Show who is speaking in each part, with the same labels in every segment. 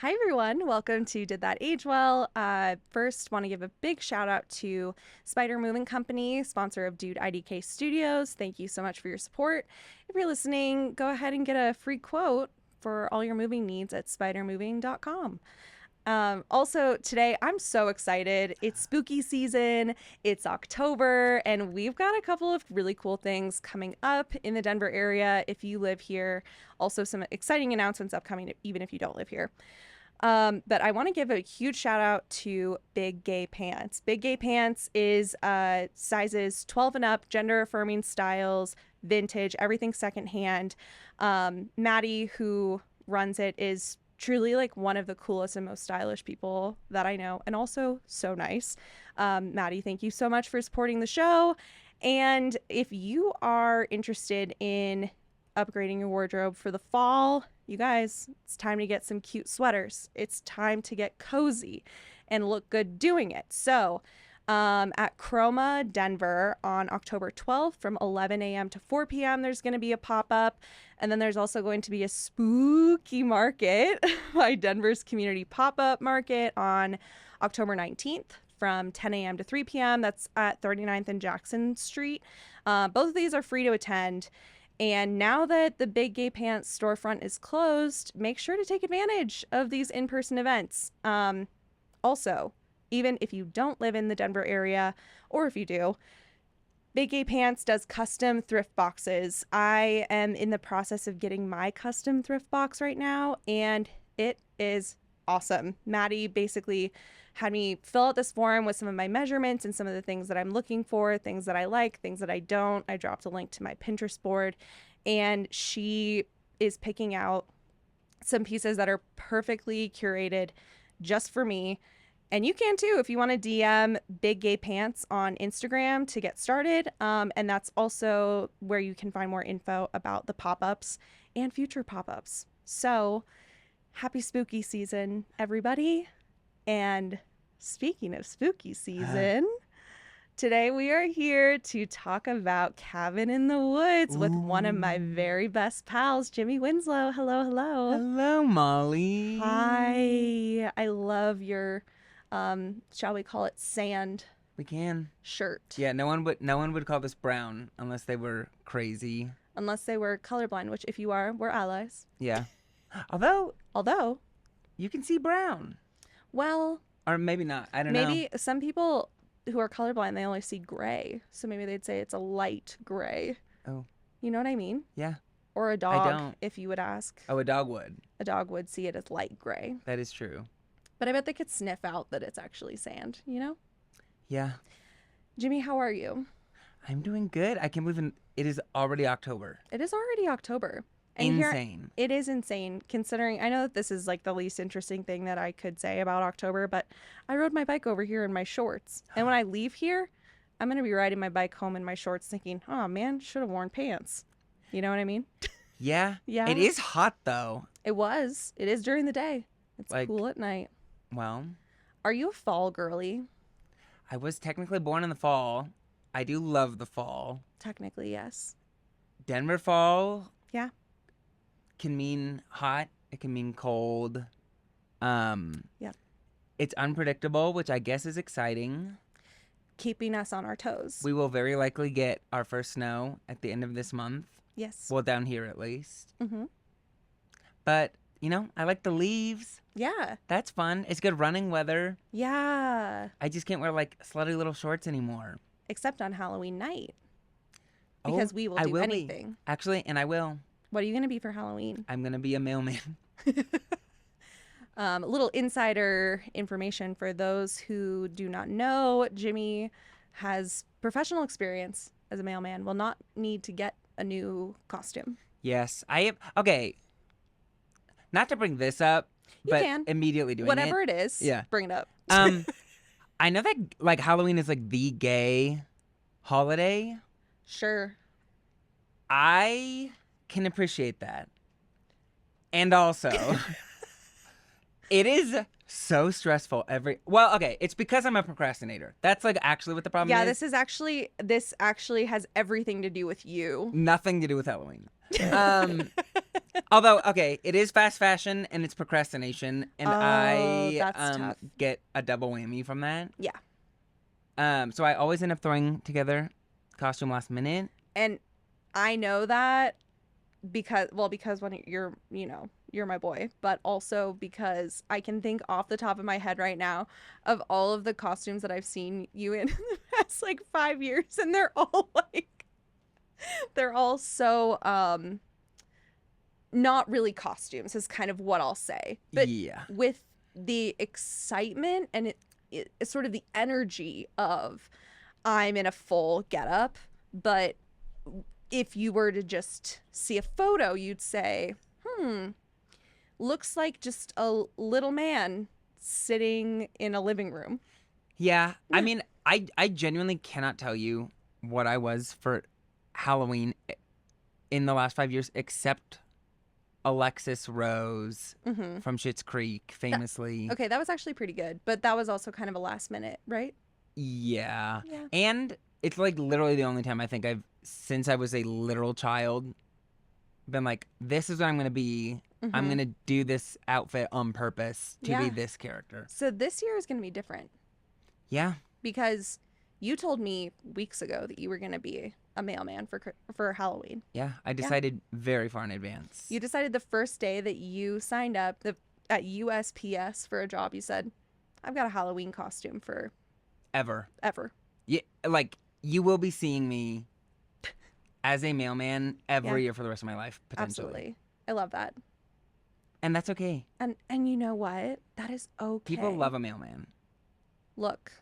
Speaker 1: Hi, everyone. Welcome to Did That Age Well? First, want to give a big shout out to Spider Moving Company, sponsor of Dude IDK Studios. Thank you so much for your support. If you're listening, go ahead and get a free quote for all your moving needs at spidermoving.com. Also, today I'm so excited. It's spooky season, it's October, and we've got a couple of really cool things coming up in the Denver area if you live here. Also, some exciting announcements upcoming, even if you don't live here. But I want to give a huge shout out to Big Gay Pants. Big Gay Pants is sizes 12 and up, gender affirming styles, vintage, everything secondhand. Maddie, who runs it, is truly like one of the coolest and most stylish people that I know, and also so nice. Maddie, thank you so much for supporting the show. And if you are interested in upgrading your wardrobe for the fall, you guys, it's time to get some cute sweaters. It's time to get cozy and look good doing it. So at Chroma Denver on October 12th from 11 a.m. to 4 p.m. there's going to be a pop-up. And then there's also going to be a spooky market by Denver's Community Pop-Up Market on October 19th from 10 a.m. to 3 p.m. That's at 39th and Jackson Street. Both of these are free to attend. And now that the Big Gay Pants storefront is closed, make sure to take advantage of these in-person events. Also, even if you don't live in the Denver area, or if you do, Big Gay Pants does custom thrift boxes. I am in the process of getting my custom thrift box right now, and it is awesome. Maddie basically had me fill out this form with some of my measurements and some of the things that I'm looking for, things that I like, things that I don't. I dropped a link to my Pinterest board, and she is picking out some pieces that are perfectly curated just for me. And you can too if you want to DM Big Gay Pants on Instagram to get started. And that's also where you can find more info about the pop-ups and future pop-ups. So happy spooky season, everybody. And speaking of spooky season, today we are here to talk about Cabin in the Woods with one of my very best pals, Jimmy Winslow. Hello, hello.
Speaker 2: Hello, Molly.
Speaker 1: Hi. I love your shall we call it sand
Speaker 2: We can.
Speaker 1: shirt.
Speaker 2: Yeah, no one would call this brown unless they were crazy.
Speaker 1: Unless they were colorblind, which if you are, we're allies.
Speaker 2: Yeah. Although you can see brown.
Speaker 1: Well,
Speaker 2: Or maybe not. I don't know.
Speaker 1: maybe some people who are colorblind, they only see gray. So maybe they'd say it's a light gray.
Speaker 2: Oh.
Speaker 1: You know what I mean?
Speaker 2: Yeah.
Speaker 1: Or a dog,
Speaker 2: don't.
Speaker 1: if you would ask.
Speaker 2: Oh, a dog would.
Speaker 1: A dog would see it as light gray.
Speaker 2: That is true.
Speaker 1: But I bet they could sniff out that it's actually sand, you know?
Speaker 2: Yeah.
Speaker 1: Jimmy, how are you?
Speaker 2: I'm doing good. I can't believe it is already October.
Speaker 1: It is already October. And
Speaker 2: Insane.
Speaker 1: It is insane considering I know that this is like the least interesting thing that I could say about October, but I rode my bike over here in my shorts. And when I leave here, I'm going to be riding my bike home in my shorts thinking, oh man, should have worn pants. You know what I mean?
Speaker 2: Yeah.
Speaker 1: Yeah.
Speaker 2: It is hot though.
Speaker 1: It was. It is during the day. It's
Speaker 2: Like-
Speaker 1: cool at night.
Speaker 2: Well,
Speaker 1: Are you a fall girly?
Speaker 2: I was technically born in the fall. I do love the fall.
Speaker 1: Technically, yes.
Speaker 2: Denver fall.
Speaker 1: Yeah.
Speaker 2: Can mean hot. It can mean cold.
Speaker 1: Yeah.
Speaker 2: It's unpredictable, which I guess is exciting.
Speaker 1: Keeping us on our toes.
Speaker 2: We will very likely get our first snow at the end of this month.
Speaker 1: Yes.
Speaker 2: Well, down here at least.
Speaker 1: Mm-hmm.
Speaker 2: But, I like the leaves.
Speaker 1: Yeah.
Speaker 2: That's fun. It's good running weather.
Speaker 1: Yeah.
Speaker 2: I just can't wear, slutty little shorts anymore.
Speaker 1: Except on Halloween night.
Speaker 2: Oh,
Speaker 1: Because we will
Speaker 2: I
Speaker 1: do
Speaker 2: will
Speaker 1: anything.
Speaker 2: Be. Actually, and I will.
Speaker 1: What are you going to be for Halloween?
Speaker 2: I'm going to be a mailman.
Speaker 1: A little insider information for those who do not know. Jimmy has professional experience as a mailman, will not need to get a new costume.
Speaker 2: Yes, I am. Okay. Not to bring this up,
Speaker 1: You
Speaker 2: but
Speaker 1: can.
Speaker 2: immediately doing
Speaker 1: Whatever
Speaker 2: it.
Speaker 1: it is,
Speaker 2: Yeah.
Speaker 1: bring it up.
Speaker 2: I know that Halloween is the gay holiday.
Speaker 1: Sure.
Speaker 2: I can appreciate that. And also, it is so stressful well, okay, it's because I'm a procrastinator. That's actually what the problem
Speaker 1: Yeah,
Speaker 2: is.
Speaker 1: this actually has everything to do with you.
Speaker 2: Nothing to do with Halloween. Although, okay, it is fast fashion and it's procrastination, and
Speaker 1: Oh,
Speaker 2: I
Speaker 1: that's tough.
Speaker 2: get a double whammy from that.
Speaker 1: Yeah.
Speaker 2: So I always end up throwing together costume last minute.
Speaker 1: And I know that because when you're my boy, but also because I can think off the top of my head right now of all of the costumes that I've seen you in the past like 5 years, and they're all so not really costumes is kind of what I'll say. But
Speaker 2: Yeah.
Speaker 1: with the excitement and it's sort of the energy of I'm in a full getup, but if you were to just see a photo, you'd say, looks like just a little man sitting in a living room.
Speaker 2: Yeah. I
Speaker 1: Yeah.
Speaker 2: mean, I genuinely cannot tell you what I was for Halloween in the last 5 years, except Alexis Rose
Speaker 1: Mm-hmm.
Speaker 2: from Schitt's Creek, famously.
Speaker 1: Okay, that was actually pretty good, but that was also kind of a last minute, right?
Speaker 2: Yeah.
Speaker 1: Yeah.
Speaker 2: And it's like literally the only time I think since I was a literal child, been like, this is what I'm going to be. I'm
Speaker 1: Mm-hmm.
Speaker 2: going to do this outfit on purpose to be
Speaker 1: Yeah.
Speaker 2: this character.
Speaker 1: So this year is going to be different
Speaker 2: Yeah.
Speaker 1: because you told me weeks ago that you were going to be a mailman for Halloween.
Speaker 2: Yeah. I decided very far in advance.
Speaker 1: You decided the first day that you signed up at USPS for a job, you said, I've got a Halloween costume for
Speaker 2: Ever.
Speaker 1: ever.
Speaker 2: Yeah. Like, you will be seeing me as a mailman every year for the rest of my life, potentially.
Speaker 1: Absolutely. I love that.
Speaker 2: And that's okay.
Speaker 1: And you know what? That is okay.
Speaker 2: People love a mailman.
Speaker 1: Look.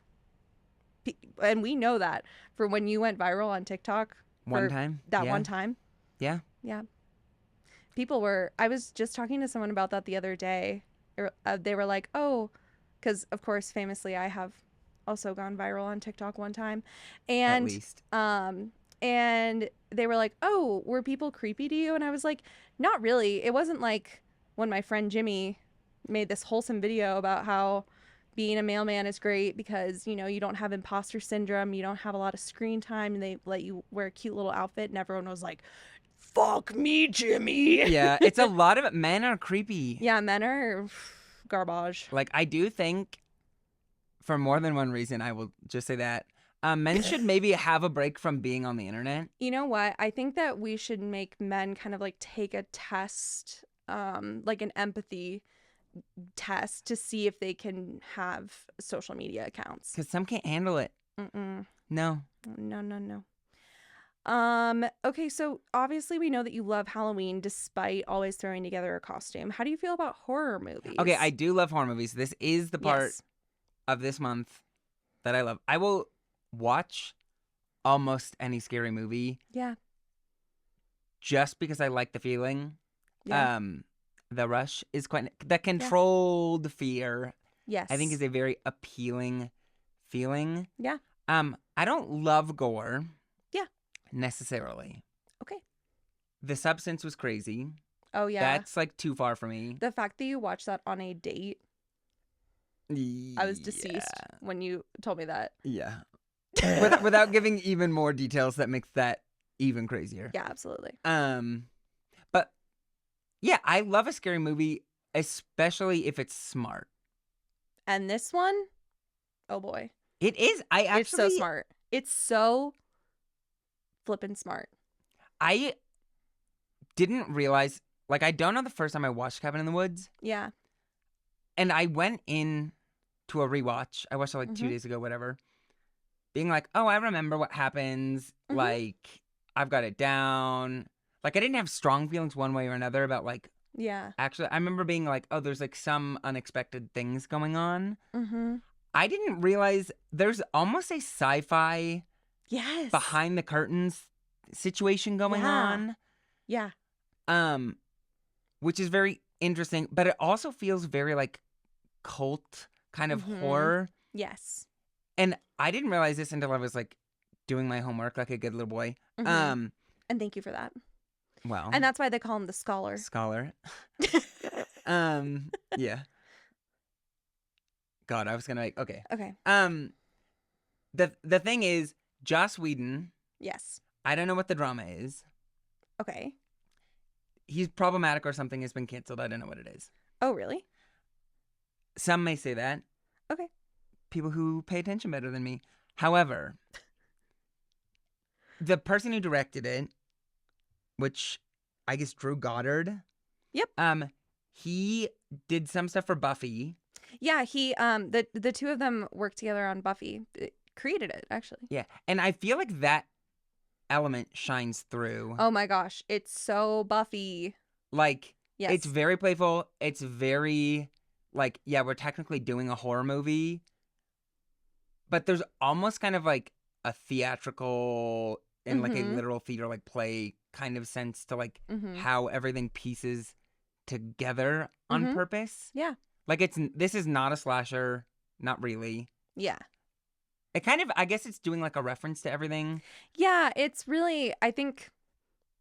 Speaker 1: And we know that from when you went viral on TikTok.
Speaker 2: One time?
Speaker 1: That
Speaker 2: Yeah.
Speaker 1: one time.
Speaker 2: Yeah.
Speaker 1: Yeah. I was just talking to someone about that the other day. They were like, oh, because of course, famously, I have also gone viral on TikTok one time.
Speaker 2: At
Speaker 1: And,
Speaker 2: least.
Speaker 1: and they were like, oh, were people creepy to you? And I was like, not really. It wasn't like when my friend Jimmy made this wholesome video about how being a mailman is great because, you don't have imposter syndrome, you don't have a lot of screen time, and they let you wear a cute little outfit, and everyone was like, fuck me, Jimmy.
Speaker 2: Yeah. It's a lot of men are creepy.
Speaker 1: Yeah, men are garbage.
Speaker 2: Like, I do think, for more than one reason, I will just say that men should maybe have a break from being on the internet.
Speaker 1: You know what? I think that we should make men kind of like take a test, like an empathy test to see if they can have social media accounts.
Speaker 2: Because some can't handle it.
Speaker 1: Mm-mm.
Speaker 2: No.
Speaker 1: No. Okay, so obviously we know that you love Halloween despite always throwing together a costume. How do you feel about horror movies?
Speaker 2: Okay, I do love horror movies. This is the part
Speaker 1: Yes.
Speaker 2: of this month that I love. I will watch almost any scary movie
Speaker 1: Yeah.
Speaker 2: just because I like the feeling.
Speaker 1: Yeah.
Speaker 2: The rush is the controlled fear.
Speaker 1: Yes.
Speaker 2: I think is a very appealing feeling.
Speaker 1: Yeah.
Speaker 2: I don't love gore.
Speaker 1: Yeah.
Speaker 2: Necessarily.
Speaker 1: Okay.
Speaker 2: The Substance was crazy.
Speaker 1: Oh yeah.
Speaker 2: That's like too far for me.
Speaker 1: The fact that you watched that on a date, I was deceased when you told me that.
Speaker 2: Yeah. Without giving even more details, that makes that even crazier.
Speaker 1: Yeah, absolutely.
Speaker 2: But yeah, I love a scary movie, especially if it's smart.
Speaker 1: And this one, oh boy.
Speaker 2: It is.
Speaker 1: It's so smart. It's so flippin' smart.
Speaker 2: I didn't realize, like, I don't know the first time I watched Cabin in the Woods.
Speaker 1: Yeah.
Speaker 2: And I went in to a rewatch. I watched it like 2 days ago, whatever. Being like, oh, I remember what happens. Like, I've got it down. Like, I didn't have strong feelings one way or another about, like,
Speaker 1: Yeah.
Speaker 2: actually, I remember being like, oh, there's like some unexpected things going on.
Speaker 1: Mm-hmm.
Speaker 2: I didn't realize there's almost a sci-fi
Speaker 1: Yes.
Speaker 2: behind the curtains situation going on.
Speaker 1: Yeah.
Speaker 2: Which is very interesting, but it also feels very like cult kind of horror.
Speaker 1: Yes.
Speaker 2: And I didn't realize this until I was like doing my homework like a good little boy.
Speaker 1: And thank you for that.
Speaker 2: Well.
Speaker 1: And that's why they call him the scholar.
Speaker 2: Scholar. Yeah. God, I was gonna like okay.
Speaker 1: Okay.
Speaker 2: The thing is, Joss Whedon,
Speaker 1: Yes.
Speaker 2: I don't know what the drama is.
Speaker 1: Okay.
Speaker 2: he's problematic or something has been canceled. I don't know what it is.
Speaker 1: Oh, really?
Speaker 2: Some may say that.
Speaker 1: Okay.
Speaker 2: People who pay attention better than me. However, the person who directed it, which I guess Drew Goddard.
Speaker 1: Yep.
Speaker 2: He did some stuff for Buffy.
Speaker 1: Yeah, he the two of them worked together on Buffy. It created it, actually.
Speaker 2: Yeah, and I feel like that element shines through.
Speaker 1: Oh my gosh, it's so Buffy.
Speaker 2: Like,
Speaker 1: Yes.
Speaker 2: it's very playful. It's very, like, yeah, we're technically doing a horror movie, but there's almost kind of like a theatrical and like a literal theater, like play kind of sense to like how everything pieces together on purpose.
Speaker 1: Yeah.
Speaker 2: Like, this is not a slasher, not really.
Speaker 1: Yeah.
Speaker 2: It kind of, I guess it's doing like a reference to everything.
Speaker 1: Yeah, it's really, I think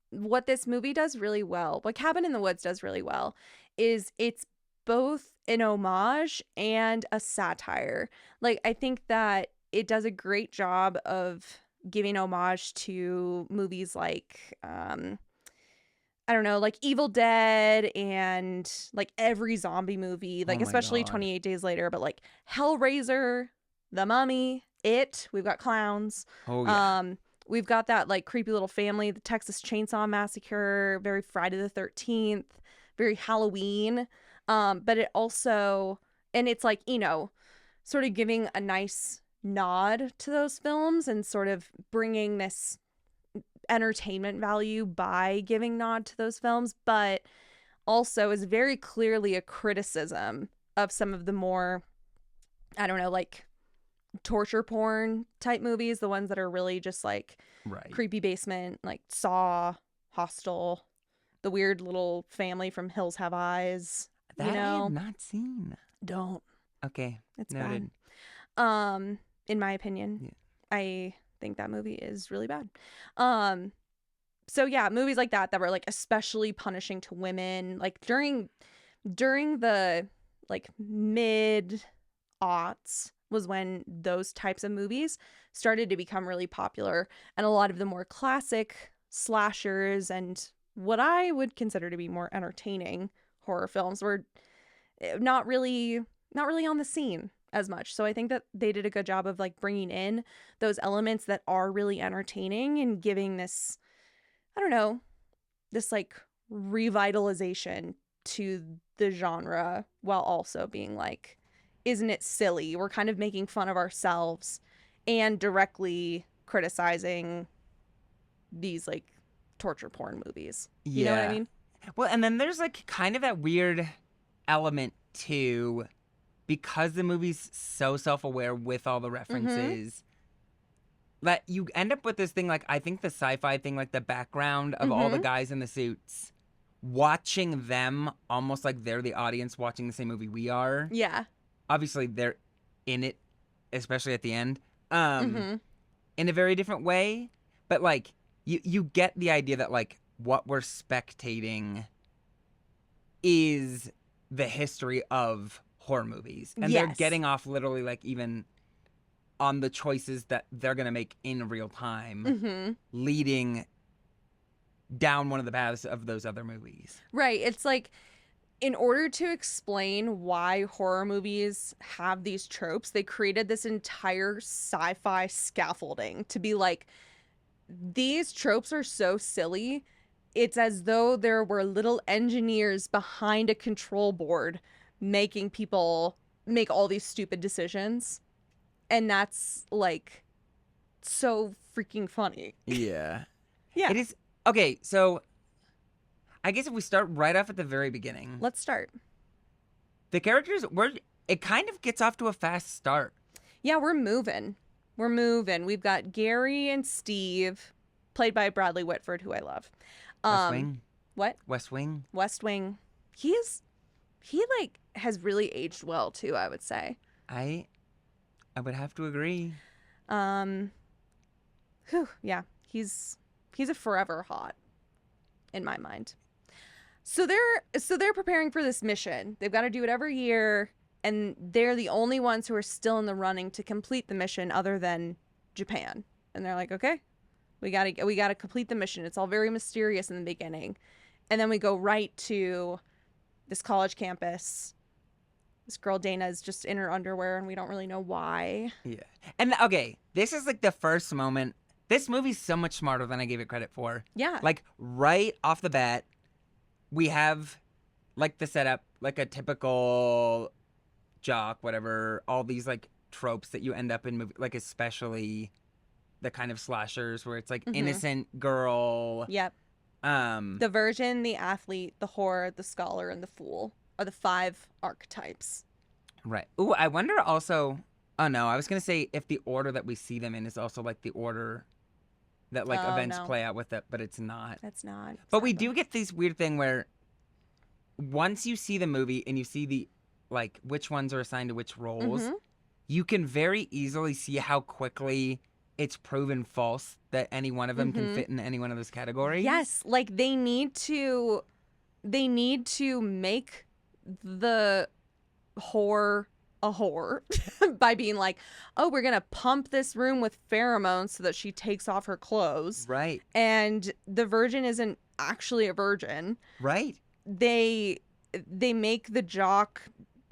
Speaker 1: what this movie does really well, what Cabin in the Woods does really well, is it's both an homage and a satire. Like, I think that it does a great job of giving homage to movies like, I don't know, like Evil Dead and like every zombie movie, like especially 28 Days Later, but like Hellraiser, The Mummy, It, we've got clowns.
Speaker 2: Oh, yeah.
Speaker 1: We've got that like creepy little family, the Texas Chainsaw Massacre, very Friday the 13th, very Halloween. But it also, and it's like, you know, sort of giving a nice nod to those films and sort of bringing this entertainment value by giving nod to those films, but also is very clearly a criticism of some of the more, I don't know, like torture porn type movies, the ones that are really just like creepy basement, like Saw, Hostel, the weird little family from Hills Have Eyes.
Speaker 2: That
Speaker 1: you know?
Speaker 2: I have not seen.
Speaker 1: Don't.
Speaker 2: Okay.
Speaker 1: It's
Speaker 2: noted.
Speaker 1: bad. In my opinion,
Speaker 2: Yeah.
Speaker 1: I think that movie is really bad. So yeah, movies like that were like especially punishing to women, like during the like mid aughts was when those types of movies started to become really popular, and a lot of the more classic slashers and what I would consider to be more entertaining horror films were not really on the scene as much. So I think that they did a good job of like bringing in those elements that are really entertaining and giving this, I don't know, this like revitalization to the genre while also being like, isn't it silly? We're kind of making fun of ourselves and directly criticizing these like torture porn movies. You know what I mean?
Speaker 2: Well, and then there's like kind of that weird element too, because the movie's so self-aware with all the references, that you end up with this thing, like, I think the sci-fi thing, like the background of all the guys in the suits, watching them almost like they're the audience watching the same movie we are.
Speaker 1: Yeah.
Speaker 2: Obviously, they're in it, especially at the end, in a very different way. But, like, you get the idea that, like, what we're spectating is the history of horror movies. And they're getting off literally, like, even on the choices that they're going to make in real time, leading down one of the paths of those other movies.
Speaker 1: Right. It's like, in order to explain why horror movies have these tropes, they created this entire sci-fi scaffolding to be like, these tropes are so silly. It's as though there were little engineers behind a control board making people make all these stupid decisions. And that's like so freaking funny.
Speaker 2: Yeah.
Speaker 1: Yeah.
Speaker 2: It is. Okay, so I guess if we start right off at the very beginning.
Speaker 1: Let's start.
Speaker 2: The characters, it kind of gets off to a fast start.
Speaker 1: Yeah, we're moving. We've got Gary and Steve, played by Bradley Whitford, who I love.
Speaker 2: West Wing.
Speaker 1: What?
Speaker 2: West Wing.
Speaker 1: West Wing. He like has really aged well too, I would say.
Speaker 2: I would have to agree.
Speaker 1: Yeah, he's a forever hot in my mind. So they're preparing for this mission. They've got to do it every year, and they're the only ones who are still in the running to complete the mission other than Japan. And they're like, "Okay, we got to complete the mission." It's all very mysterious in the beginning. And then we go right to this college campus. This girl Dana is just in her underwear, and we don't really know why.
Speaker 2: Yeah. And okay, this is like the first moment. This movie's so much smarter than I gave it credit for.
Speaker 1: Yeah.
Speaker 2: Like right off the bat, we have like the setup, like a typical jock, whatever, all these like tropes that you end up in movie, like especially the kind of slashers where it's like innocent girl.
Speaker 1: Yep. The virgin, the athlete, the whore, the scholar, and the fool are the 5 archetypes.
Speaker 2: Right. Ooh, I wonder also. Oh no, I was gonna say if the order that we see them in is also like the order that like events play out with it, but it's not.
Speaker 1: That's not.
Speaker 2: But we do get this weird thing where once you see the movie and you see the like which ones are assigned to which roles, you can very easily see how quickly it's proven false that any one of them can fit in any one of those categories.
Speaker 1: Yes, like they need to make the whore a whore by being like, oh, we're gonna pump this room with pheromones so that she takes off her clothes.
Speaker 2: Right.
Speaker 1: And the virgin isn't actually a virgin.
Speaker 2: Right.
Speaker 1: They make the jock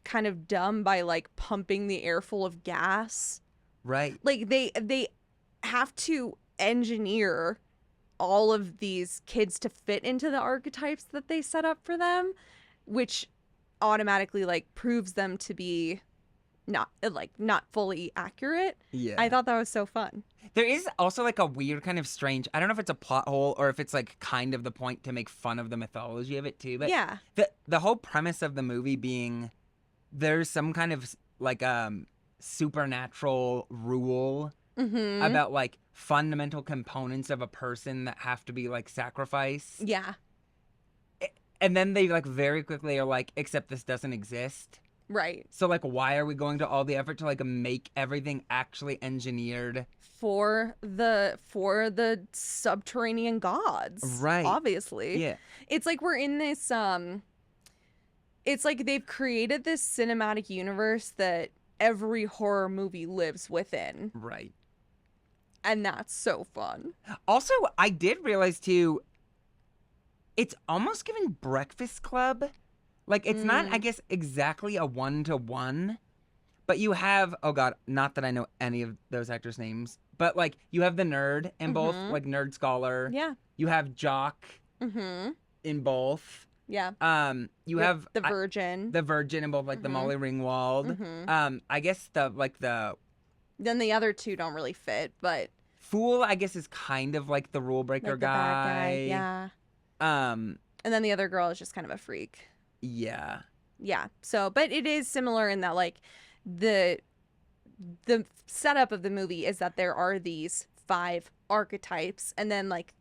Speaker 1: kind of dumb by like pumping the air full of gas.
Speaker 2: Right.
Speaker 1: Like they have to engineer all of these kids to fit into the archetypes that they set up for them, which automatically like proves them to be not fully accurate.
Speaker 2: Yeah.
Speaker 1: I thought that was so fun.
Speaker 2: There is also like a weird kind of strange, I don't know if it's a plot hole or if it's like kind of the point to make fun of the mythology of it too, but
Speaker 1: yeah,
Speaker 2: the whole premise of the movie being there's some kind of like supernatural rule about like fundamental components of a person that have to be like sacrificed.
Speaker 1: Yeah.
Speaker 2: And then they like very quickly are like, except this doesn't exist.
Speaker 1: Right.
Speaker 2: So like, why are we going to all the effort to like make everything actually engineered
Speaker 1: for the subterranean gods?
Speaker 2: Right.
Speaker 1: Obviously.
Speaker 2: Yeah.
Speaker 1: It's like we're in this it's like they've created this cinematic universe that every horror movie lives within.
Speaker 2: Right.
Speaker 1: And that's so fun.
Speaker 2: Also, I did realize too, it's almost giving Breakfast Club. Like, it's not, I guess, exactly a 1-to-1, but you have, oh God, not that I know any of those actors' names, but like, you have the nerd in both, like nerd scholar.
Speaker 1: Yeah.
Speaker 2: You have jock in both.
Speaker 1: Yeah.
Speaker 2: You have
Speaker 1: the virgin.
Speaker 2: The virgin in both, like the Molly Ringwald. I guess
Speaker 1: Then the other 2 don't really fit, but
Speaker 2: fool, I guess, is kind of like the rule breaker
Speaker 1: like the bad guy. Yeah. And then the other girl is just kind of a freak.
Speaker 2: Yeah.
Speaker 1: Yeah. So, but it is similar in that like the setup of the movie is that there are these 5 archetypes, and then like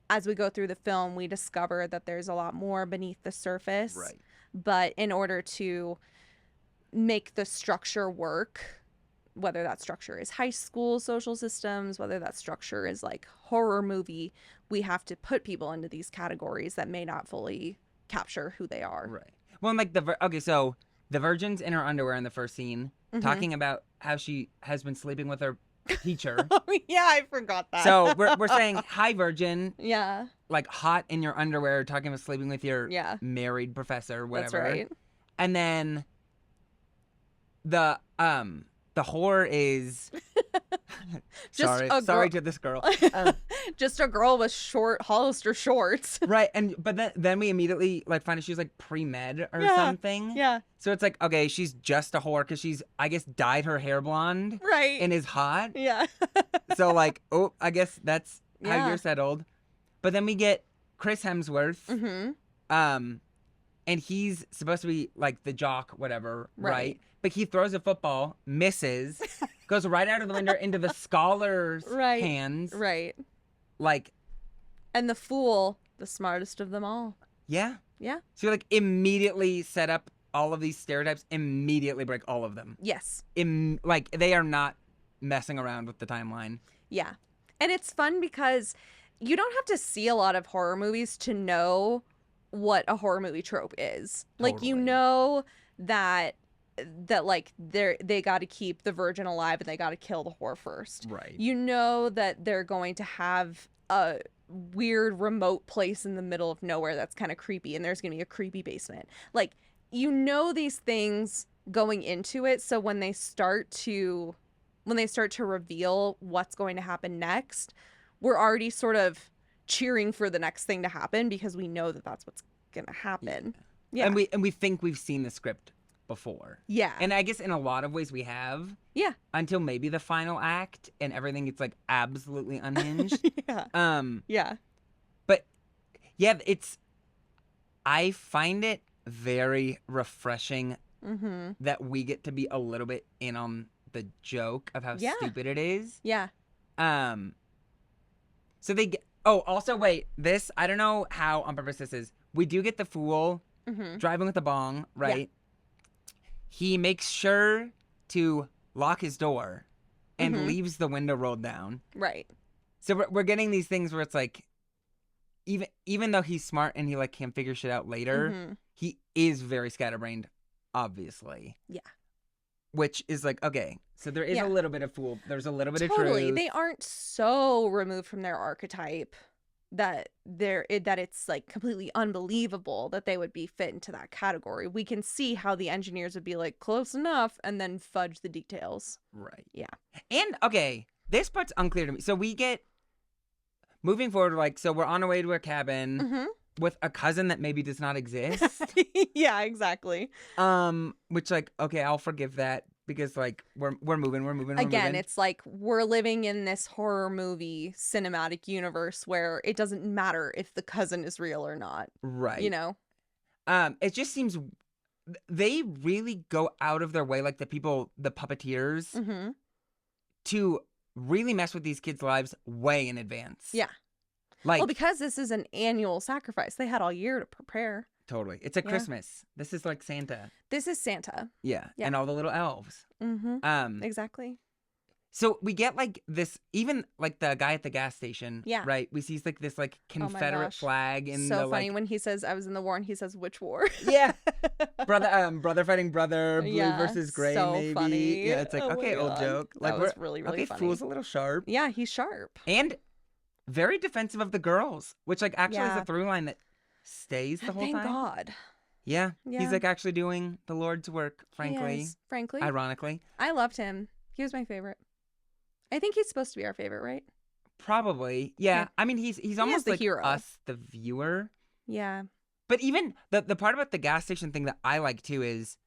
Speaker 1: as we go through the film, we discover that there's a lot more beneath the surface.
Speaker 2: Right.
Speaker 1: But in order to make the structure work, whether that structure is high school social systems, whether that structure is like horror movie, we have to put people into these categories that may not fully capture who they are.
Speaker 2: Right. Well, and like so the virgin's in her underwear in the first scene, talking about how she has been sleeping with her teacher.
Speaker 1: Oh, yeah, I forgot that.
Speaker 2: So we're saying, hi, virgin.
Speaker 1: Yeah.
Speaker 2: Like hot in your underwear, talking about sleeping with your married professor, whatever.
Speaker 1: That's right.
Speaker 2: And then the whore is sorry to this girl.
Speaker 1: Just a girl with short Hollister shorts.
Speaker 2: Right, but then we immediately like find out she's like pre-med or something.
Speaker 1: Yeah.
Speaker 2: So it's like, okay, she's just a whore because she's, I guess, dyed her hair blonde.
Speaker 1: Right.
Speaker 2: And is hot.
Speaker 1: Yeah.
Speaker 2: So like, oh, I guess that's how you're settled. But then we get Chris Hemsworth. And he's supposed to be like the jock, whatever, right? But he throws a football, misses, goes right out of the window into the scholar's hands.
Speaker 1: Right.
Speaker 2: Like.
Speaker 1: And the fool, the smartest of them all.
Speaker 2: Yeah.
Speaker 1: Yeah.
Speaker 2: So you like immediately set up all of these stereotypes, immediately break all of them.
Speaker 1: Yes.
Speaker 2: Like they are not messing around with the timeline.
Speaker 1: Yeah. And it's fun because you don't have to see a lot of horror movies to know what a horror movie trope is.
Speaker 2: Totally.
Speaker 1: Like, you know that like they got to keep the virgin alive and they got to kill the whore first.
Speaker 2: Right.
Speaker 1: You know that they're going to have a weird remote place in the middle of nowhere that's kind of creepy, and there's going to be a creepy basement. Like, you know these things going into it, so when they start to reveal what's going to happen next, we're already sort of cheering for the next thing to happen because we know that that's what's going to happen. Yeah.
Speaker 2: And we think we've seen the script before.
Speaker 1: Yeah.
Speaker 2: And I guess in a lot of ways we have.
Speaker 1: Yeah.
Speaker 2: Until maybe the final act and everything gets like absolutely unhinged.
Speaker 1: Yeah. Yeah.
Speaker 2: But yeah, I find it very refreshing that we get to be a little bit in on the joke of how stupid it is.
Speaker 1: Yeah.
Speaker 2: So they get, oh, also wait, this, I don't know how on purpose this is. We do get the fool driving with the bong, right? Yeah. He makes sure to lock his door and leaves the window rolled down.
Speaker 1: Right.
Speaker 2: So we're getting these things where it's like, even though he's smart and he like can figure shit out later, he is very scatterbrained, obviously. Yeah. Which is like, okay, so there is a little bit of fool. There's a little bit of truth.
Speaker 1: Totally. They aren't so removed from their archetype that it's like completely unbelievable that they would be fit into that category. We can see how the engineers would be like close enough and then fudge the details.
Speaker 2: Right.
Speaker 1: Yeah.
Speaker 2: And okay, this part's unclear to me. So we get moving forward, like, so we're on our way to a cabin with a cousin that maybe does not exist.
Speaker 1: Yeah, exactly.
Speaker 2: Which like, okay, I'll forgive that because like we're moving.
Speaker 1: Again, it's like we're living in this horror movie cinematic universe where it doesn't matter if the cousin is real or not.
Speaker 2: Right.
Speaker 1: You know?
Speaker 2: It just seems they really go out of their way, like the puppeteers, to really mess with these kids' lives way in advance.
Speaker 1: Yeah.
Speaker 2: Like,
Speaker 1: well, because this is an annual sacrifice. They had all year to prepare.
Speaker 2: Totally. It's a Christmas. This is like Santa.
Speaker 1: This is Santa.
Speaker 2: Yeah. And all the little elves.
Speaker 1: Exactly.
Speaker 2: So we get like this, even like the guy at the gas station. Yeah. Right? We see like this like Confederate flag in
Speaker 1: so
Speaker 2: the
Speaker 1: funny
Speaker 2: like...
Speaker 1: when he says I was in the war and he says which war?
Speaker 2: Yeah. Brother fighting brother, blue versus gray
Speaker 1: so
Speaker 2: maybe.
Speaker 1: Funny.
Speaker 2: Yeah, it's like okay, old joke. Like
Speaker 1: that was really funny.
Speaker 2: Fool's a little sharp.
Speaker 1: Yeah, he's sharp.
Speaker 2: And very defensive of the girls, which like actually is a through line that stays the whole time.
Speaker 1: Thank God.
Speaker 2: Yeah. He's like actually doing the Lord's work, frankly.
Speaker 1: Frankly.
Speaker 2: Ironically.
Speaker 1: I loved him. He was my favorite. I think he's supposed to be our favorite, right?
Speaker 2: Probably. Yeah. I mean, he's almost
Speaker 1: the
Speaker 2: like
Speaker 1: hero.
Speaker 2: Us, the viewer.
Speaker 1: Yeah.
Speaker 2: But even the part about the gas station thing that I like too is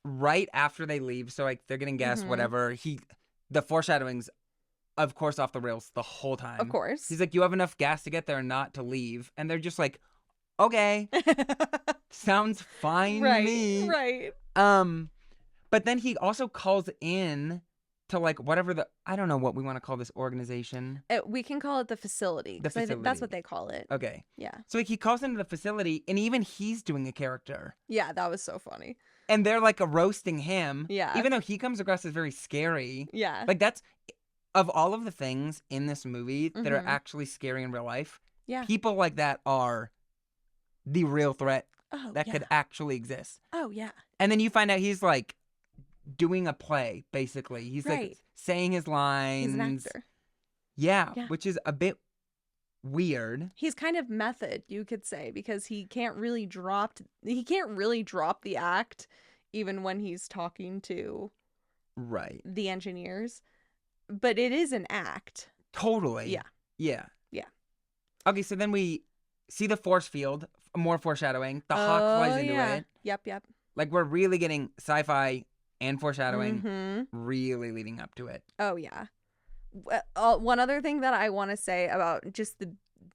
Speaker 2: right after they leave, so like they're getting gas, whatever, the foreshadowing's of course off the rails the whole time.
Speaker 1: Of course.
Speaker 2: He's like, you have enough gas to get there and not to leave. And they're just like, okay. Sounds fine to me.
Speaker 1: Right.
Speaker 2: But then he also calls in to like whatever I don't know what we want to call this organization.
Speaker 1: We can call it the facility.
Speaker 2: The facility.
Speaker 1: I think that's what they call it.
Speaker 2: Okay.
Speaker 1: Yeah.
Speaker 2: So like he calls into the facility and even he's doing a character.
Speaker 1: Yeah, that was so funny.
Speaker 2: And they're like roasting him.
Speaker 1: Yeah.
Speaker 2: Even though he comes across as very scary.
Speaker 1: Yeah.
Speaker 2: Like that's, of all of the things in this movie that are actually scary in real life, people like that are the real threat that could actually exist.
Speaker 1: Oh, yeah.
Speaker 2: And then you find out he's like doing a play, basically. He's like saying his lines.
Speaker 1: He's an actor.
Speaker 2: Yeah, which is a bit weird.
Speaker 1: He's kind of method, you could say, because he can't really drop the act even when he's talking to the engineers. But it is an act.
Speaker 2: Totally.
Speaker 1: Yeah.
Speaker 2: Yeah.
Speaker 1: Yeah.
Speaker 2: Okay, so then we see the force field, more foreshadowing. The hawk flies into it.
Speaker 1: Yep.
Speaker 2: Like we're really getting sci-fi and foreshadowing really leading up to it.
Speaker 1: Oh, yeah. One other thing that I want to say about just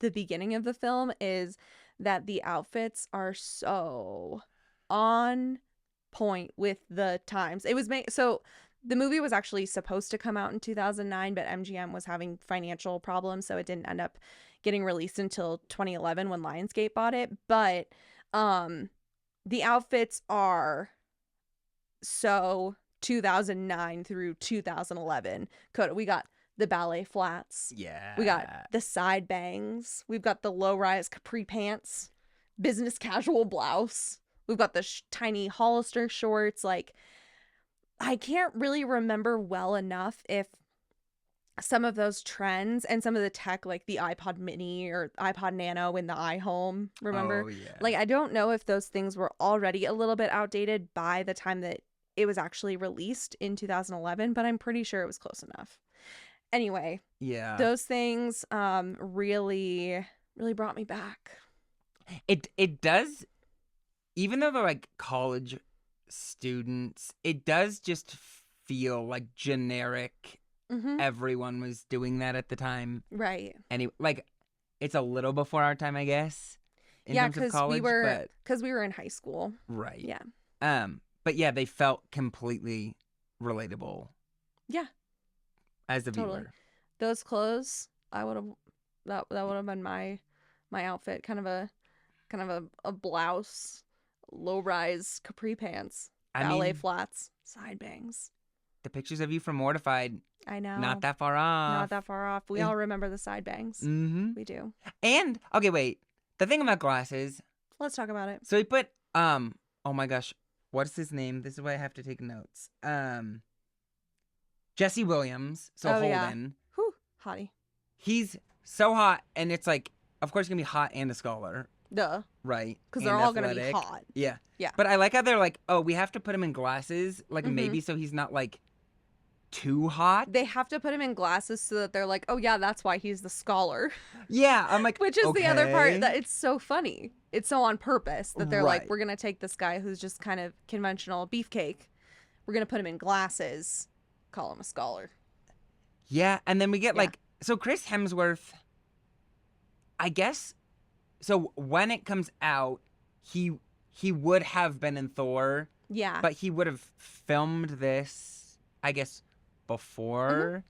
Speaker 1: the beginning of the film is that the outfits are so on point with the times. It was so the movie was actually supposed to come out in 2009, but MGM was having financial problems, so it didn't end up getting released until 2011 when Lionsgate bought it. But the outfits are so 2009 through 2011. We got the ballet flats.
Speaker 2: Yeah.
Speaker 1: We got the side bangs. We've got the low-rise capri pants, business casual blouse. We've got the tiny Hollister shorts. Like, I can't really remember well enough if some of those trends and some of the tech, like the iPod Mini or iPod Nano in the iHome, remember?
Speaker 2: Oh yeah.
Speaker 1: Like, I don't know if those things were already a little bit outdated by the time that it was actually released in 2011, but I'm pretty sure it was close enough. Anyway,
Speaker 2: Yeah.
Speaker 1: those things really, really brought me back.
Speaker 2: It does, even though they're like college students, it does just feel like generic.
Speaker 1: Mm-hmm.
Speaker 2: Everyone was doing that at the time.
Speaker 1: Right.
Speaker 2: Like it's a little before our time, I guess, in
Speaker 1: Yeah,
Speaker 2: terms of college, but
Speaker 1: because we were in high school.
Speaker 2: right.
Speaker 1: Yeah.
Speaker 2: But yeah, they felt completely relatable
Speaker 1: Yeah,
Speaker 2: as a
Speaker 1: totally.
Speaker 2: viewer.
Speaker 1: Those clothes, I would have that would have been my outfit, kind of a blouse, low rise capri pants,
Speaker 2: I
Speaker 1: ballet
Speaker 2: mean,
Speaker 1: flats, side bangs.
Speaker 2: the pictures of you from Mortified,
Speaker 1: I know.
Speaker 2: not that far
Speaker 1: Not
Speaker 2: off.
Speaker 1: that far off. We all remember the side bangs.
Speaker 2: Mm-hmm.
Speaker 1: We do.
Speaker 2: And okay, wait. The thing about glasses.
Speaker 1: Let's talk about it.
Speaker 2: So we put Oh my gosh, what's his name? This is why I have to take notes. Jesse Williams. So
Speaker 1: Oh, yeah.
Speaker 2: Holden.
Speaker 1: Whew, hottie.
Speaker 2: He's so hot, and it's like, of course, he's gonna be hot and a scholar,
Speaker 1: Duh.
Speaker 2: right?
Speaker 1: Because they're
Speaker 2: And
Speaker 1: all going to be
Speaker 2: athletic.
Speaker 1: hot.
Speaker 2: Yeah.
Speaker 1: Yeah.
Speaker 2: But I like how they're like, oh, we have to put him in glasses, like
Speaker 1: Mhm.
Speaker 2: maybe so he's not like too hot.
Speaker 1: They have to put him in glasses so that they're like, oh, yeah, that's why he's the scholar.
Speaker 2: Yeah, I'm like,
Speaker 1: Which is the other part
Speaker 2: okay.
Speaker 1: that it's so funny. It's so on purpose that they're like,
Speaker 2: Right.
Speaker 1: we're going to take this guy who's just kind of conventional beefcake. We're going to put him in glasses, call him a scholar.
Speaker 2: Yeah, and then we get
Speaker 1: Yeah.
Speaker 2: like, so Chris Hemsworth, I guess, so when it comes out, he would have been in Thor,
Speaker 1: Yeah.
Speaker 2: but he would have filmed this, I guess, before.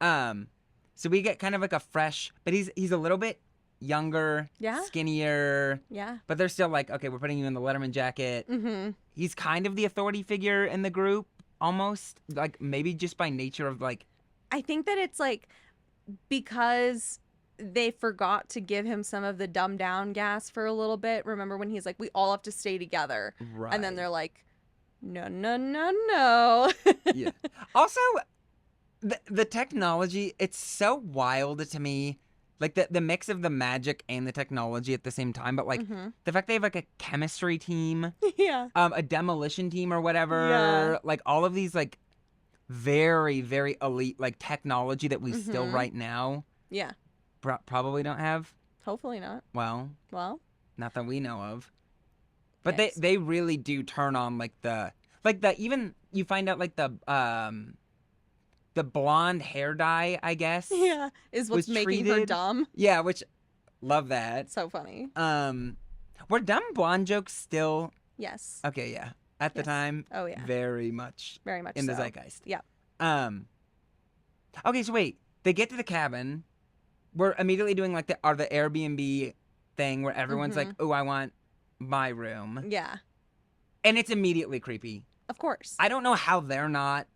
Speaker 2: So we get kind of like a fresh, but he's a little bit younger,
Speaker 1: Yeah.
Speaker 2: skinnier,
Speaker 1: Yeah.
Speaker 2: but they're still like, okay, we're putting you in the Letterman jacket.
Speaker 1: Mm-hmm.
Speaker 2: He's kind of the authority figure in the group, almost, like maybe just by nature of like,
Speaker 1: I think that it's like because they forgot to give him some of the dumbed down gas for a little bit. Remember when he's like, we all have to stay together.
Speaker 2: right.
Speaker 1: And then they're like, no, no, no, no.
Speaker 2: Yeah. Also, the technology, it's so wild to me. Like the mix of the magic and the technology at the same time, but like
Speaker 1: Mhm.
Speaker 2: the fact they have like a chemistry team,
Speaker 1: Yeah.
Speaker 2: a demolition team or whatever,
Speaker 1: Yeah.
Speaker 2: like all of these like very, very elite like technology that we still
Speaker 1: Mhm.
Speaker 2: right now
Speaker 1: Yeah.
Speaker 2: probably don't have.
Speaker 1: Hopefully not.
Speaker 2: Well,
Speaker 1: Well,
Speaker 2: not that we know of. But
Speaker 1: Yikes.
Speaker 2: they really do turn on like the even you find out like the blonde hair dye, I guess.
Speaker 1: yeah, is what's
Speaker 2: Was
Speaker 1: making her
Speaker 2: treated-
Speaker 1: dumb.
Speaker 2: Yeah, which love that.
Speaker 1: So funny.
Speaker 2: Were dumb blonde jokes still
Speaker 1: Yes.
Speaker 2: okay? Yeah, at the
Speaker 1: Yes.
Speaker 2: time,
Speaker 1: Oh yeah.
Speaker 2: very much
Speaker 1: Very much
Speaker 2: in the
Speaker 1: so.
Speaker 2: zeitgeist.
Speaker 1: Yeah.
Speaker 2: Okay, so wait, they get to the cabin. We're immediately doing like the Airbnb thing where everyone's like, "Oh, I want my room,"
Speaker 1: Yeah.
Speaker 2: and it's immediately creepy.
Speaker 1: Of course.
Speaker 2: I don't know how they're not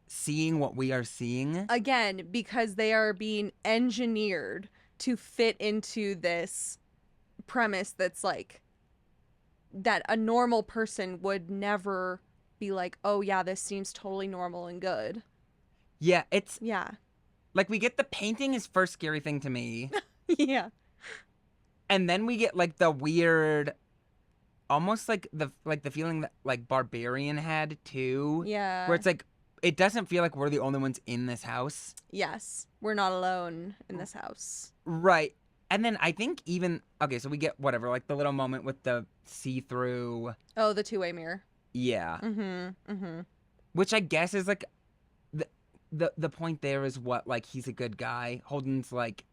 Speaker 2: seeing what we are seeing.
Speaker 1: Again, because they are being engineered to fit into this premise that's like that a normal person would never be like, oh yeah, this seems totally normal and good.
Speaker 2: Yeah, it's
Speaker 1: Yeah.
Speaker 2: like we get the painting is first scary thing to me,
Speaker 1: Yeah.
Speaker 2: and then we get like the weird, almost like the feeling that like Barbarian had too,
Speaker 1: Yeah.
Speaker 2: where it's like it doesn't feel like we're the only ones in this house.
Speaker 1: Yes. We're not alone in this house.
Speaker 2: Right. And then I think even okay, so we get whatever, like the little moment with the see-through,
Speaker 1: Oh, the two-way mirror.
Speaker 2: yeah,
Speaker 1: Mm-hmm. Mm-hmm.
Speaker 2: which I guess is like the point there is what like he's a good guy. Holden's like,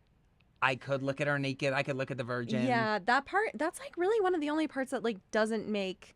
Speaker 2: I could look at her naked, I could look at the virgin.
Speaker 1: Yeah, that part, that's like really one of the only parts that like doesn't make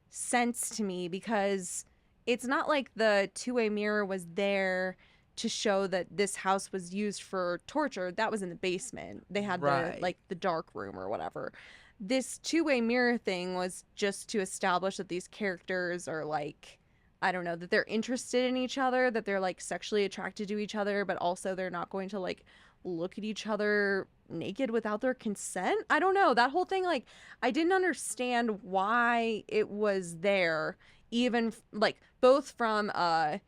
Speaker 1: sense to me because it's not like the two-way mirror was there to show that this house was used for torture. That was in the basement. They had
Speaker 2: Right.
Speaker 1: the like the dark room or whatever. This two-way mirror thing was just to establish that these characters are like, I don't know, that they're interested in each other, that they're like sexually attracted to each other, but also they're not going to like look at each other naked without their consent. I don't know. That whole thing, like, I didn't understand why it was there, even like both from a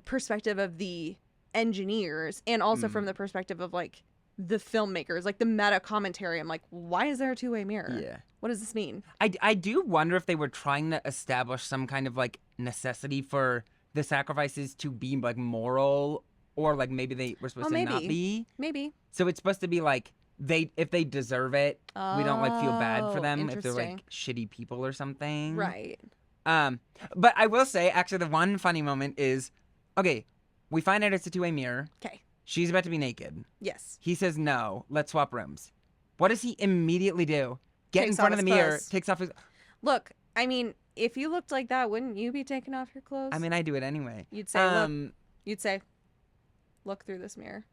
Speaker 1: perspective of the engineers and also from the perspective of like the filmmakers, like the meta commentary. I'm like, why is there a two-way mirror?
Speaker 2: Yeah.
Speaker 1: What does this mean?
Speaker 2: I do wonder if they were trying to establish some kind of like necessity for the sacrifices to be like moral, or like maybe they were supposed to not be.
Speaker 1: Maybe.
Speaker 2: So it's supposed to be like if they deserve it, we don't like feel bad for them if they're
Speaker 1: interesting.
Speaker 2: like shitty people or something.
Speaker 1: Right.
Speaker 2: But I will say, actually, the one funny moment is, okay, we find out it's a two-way mirror.
Speaker 1: Okay.
Speaker 2: She's about to be naked.
Speaker 1: Yes.
Speaker 2: He says, no, let's swap rooms. What does he immediately do? Get in
Speaker 1: Takes
Speaker 2: front
Speaker 1: off
Speaker 2: of the
Speaker 1: his
Speaker 2: mirror,
Speaker 1: clothes.
Speaker 2: takes off his...
Speaker 1: Look, I mean, if you looked like that, wouldn't you be taking off your clothes?
Speaker 2: I mean, I do it anyway.
Speaker 1: You'd say, look through this mirror.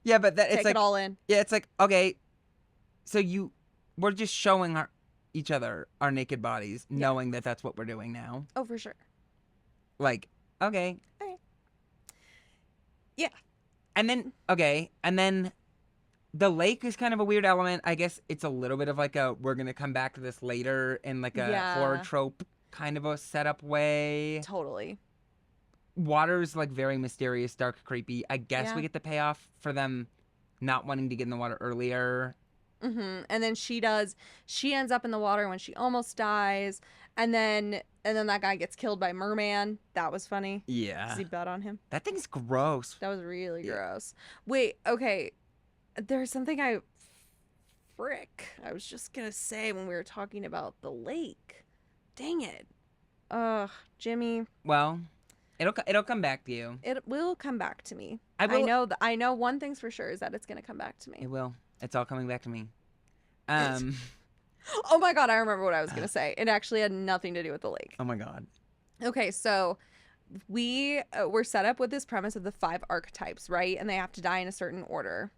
Speaker 2: Yeah, but that, it's
Speaker 1: Take
Speaker 2: like...
Speaker 1: it all in.
Speaker 2: Yeah, it's like, okay, so we're just showing each other our naked bodies, knowing that that's what we're doing now.
Speaker 1: Oh, for sure.
Speaker 2: Like, okay.
Speaker 1: Okay. Yeah.
Speaker 2: And then the lake is kind of a weird element. I guess it's a little bit of like we're going to come back to this later in like a horror trope kind of a setup way.
Speaker 1: Totally.
Speaker 2: Water's like very mysterious, dark, creepy. I guess
Speaker 1: Yeah.
Speaker 2: we get the payoff for them not wanting to get in the water earlier.
Speaker 1: Mm-hmm. And then she ends up in the water when she almost dies. And then that guy gets killed by Merman. That was funny.
Speaker 2: Yeah.
Speaker 1: Does he bet on him?
Speaker 2: That thing's gross.
Speaker 1: That was really
Speaker 2: Yeah.
Speaker 1: gross. Wait, okay. There's something I was just gonna say when we were talking about the lake. Dang it. Ugh, Jimmy.
Speaker 2: Well, it'll come back to you.
Speaker 1: It will come back to me.
Speaker 2: I will-
Speaker 1: I know one thing's for sure is that it's gonna come back to me.
Speaker 2: It will. It's all coming back to me.
Speaker 1: Oh my god, I remember what I was gonna say. It actually had nothing to do with the lake.
Speaker 2: Oh my god.
Speaker 1: Okay, so we were set up with this premise of the 5 archetypes, right? And they have to die in a certain order.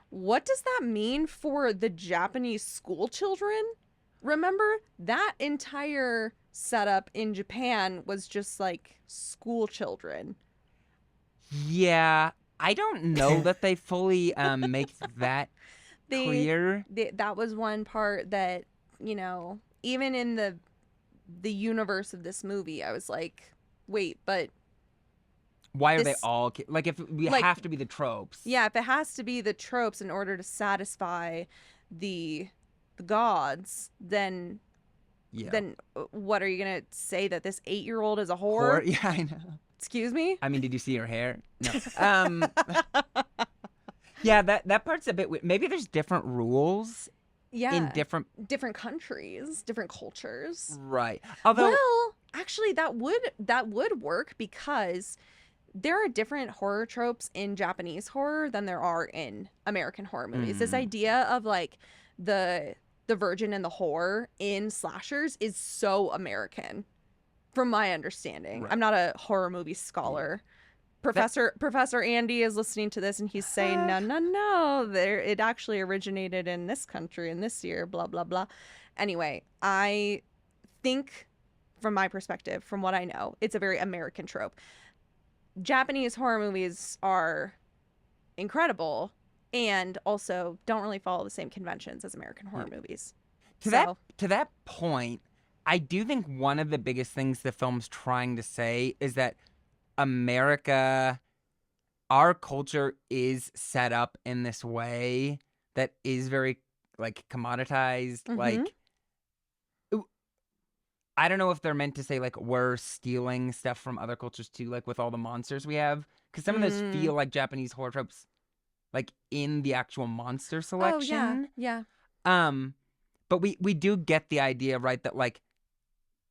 Speaker 1: What does that mean for the Japanese school children? Remember, that entire setup in Japan was just like school children.
Speaker 2: Yeah, I don't know that they fully make that clear.
Speaker 1: That was one part that, you know, even in the universe of this movie, I was like, wait, but
Speaker 2: Why are they
Speaker 1: this-
Speaker 2: all like if we
Speaker 1: like-
Speaker 2: have to be the tropes?
Speaker 1: yeah, if it has to be the tropes in order to satisfy the gods, then
Speaker 2: Yeah.
Speaker 1: what are you gonna say, that this 8-year-old is a
Speaker 2: Or,
Speaker 1: whore?
Speaker 2: yeah, I know.
Speaker 1: Excuse me?
Speaker 2: I mean, did you see her hair? No. Yeah, that part's a bit weird. Maybe there's different rules
Speaker 1: Yeah.
Speaker 2: in different.
Speaker 1: different countries, different cultures.
Speaker 2: Right. Although.
Speaker 1: Well, actually that would work, because there are different horror tropes in Japanese horror than there are in American horror movies. This idea of like the virgin and the whore in slashers is so American, from my understanding.
Speaker 2: Right.
Speaker 1: I'm not a horror movie scholar. Professor Andy is listening to this and he's saying, no, it actually originated in this country in this year, blah, blah, blah. Anyway, I think from my perspective, from what I know, it's a very American trope. Japanese horror movies are incredible and also don't really follow the same conventions as American horror movies.
Speaker 2: To that point, I do think one of the biggest things the film's trying to say is that America, our culture is set up in this way that is very like commoditized.
Speaker 1: Mhm.
Speaker 2: Like, I don't know if they're meant to say like we're stealing stuff from other cultures too, like with all the monsters we have, because some of those feel like Japanese horror tropes, like in the actual monster selection.
Speaker 1: Oh, yeah.
Speaker 2: But we do get the idea, right, that like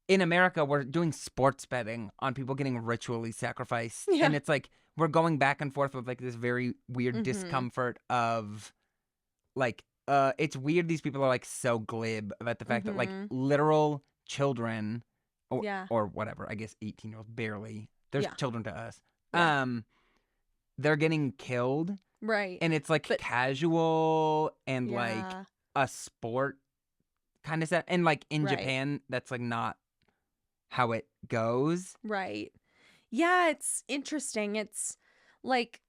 Speaker 2: in America we're doing sports betting on people getting ritually sacrificed.
Speaker 1: Yeah.
Speaker 2: And it's like we're going back and forth with like this very weird
Speaker 1: Mhm.
Speaker 2: discomfort of like it's weird these people are like so glib about the fact that like
Speaker 1: Mhm.
Speaker 2: literal children
Speaker 1: Yeah.
Speaker 2: or whatever, I guess 18-year-olds barely. There's
Speaker 1: Yeah.
Speaker 2: children to us.
Speaker 1: Yeah.
Speaker 2: They're getting killed
Speaker 1: Right.
Speaker 2: and it's like
Speaker 1: But-
Speaker 2: casual and
Speaker 1: Yeah.
Speaker 2: like a sport kind of set, and like in
Speaker 1: Right.
Speaker 2: Japan that's like not how it goes.
Speaker 1: Right. Yeah, it's interesting. It's like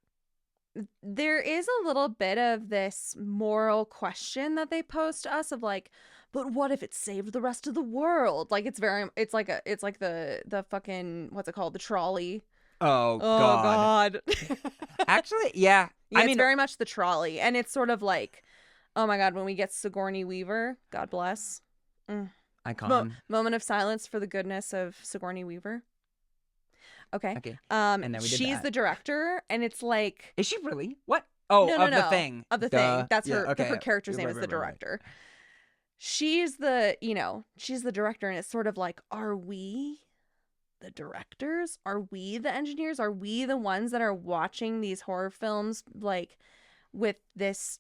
Speaker 1: there is a little bit of this moral question that they pose to us of like, but what if it saved the rest of the world? Like it's like the fucking, what's it called? The trolley
Speaker 2: Oh
Speaker 1: Oh
Speaker 2: God.
Speaker 1: God.
Speaker 2: Actually, yeah.
Speaker 1: Yeah,
Speaker 2: I
Speaker 1: it's
Speaker 2: mean,
Speaker 1: very much the trolley, and it's sort of like, oh my God, when we get Sigourney Weaver, God bless. Mm.
Speaker 2: icon.
Speaker 1: Moment of silence for the goodness of Sigourney Weaver. Okay.
Speaker 2: Okay. And then we did
Speaker 1: She's
Speaker 2: that.
Speaker 1: the director, and it's like,
Speaker 2: Is she really? What? Oh,
Speaker 1: no,
Speaker 2: of the
Speaker 1: no,
Speaker 2: thing.
Speaker 1: of the
Speaker 2: Duh.
Speaker 1: thing. That's
Speaker 2: Yeah,
Speaker 1: her.
Speaker 2: okay.
Speaker 1: Her character's name
Speaker 2: Right,
Speaker 1: is the
Speaker 2: right, right, right.
Speaker 1: director. She's the, she's the director, and it's sort of like, are we the directors? Are we the engineers? Are we the ones that are watching these horror films like with this,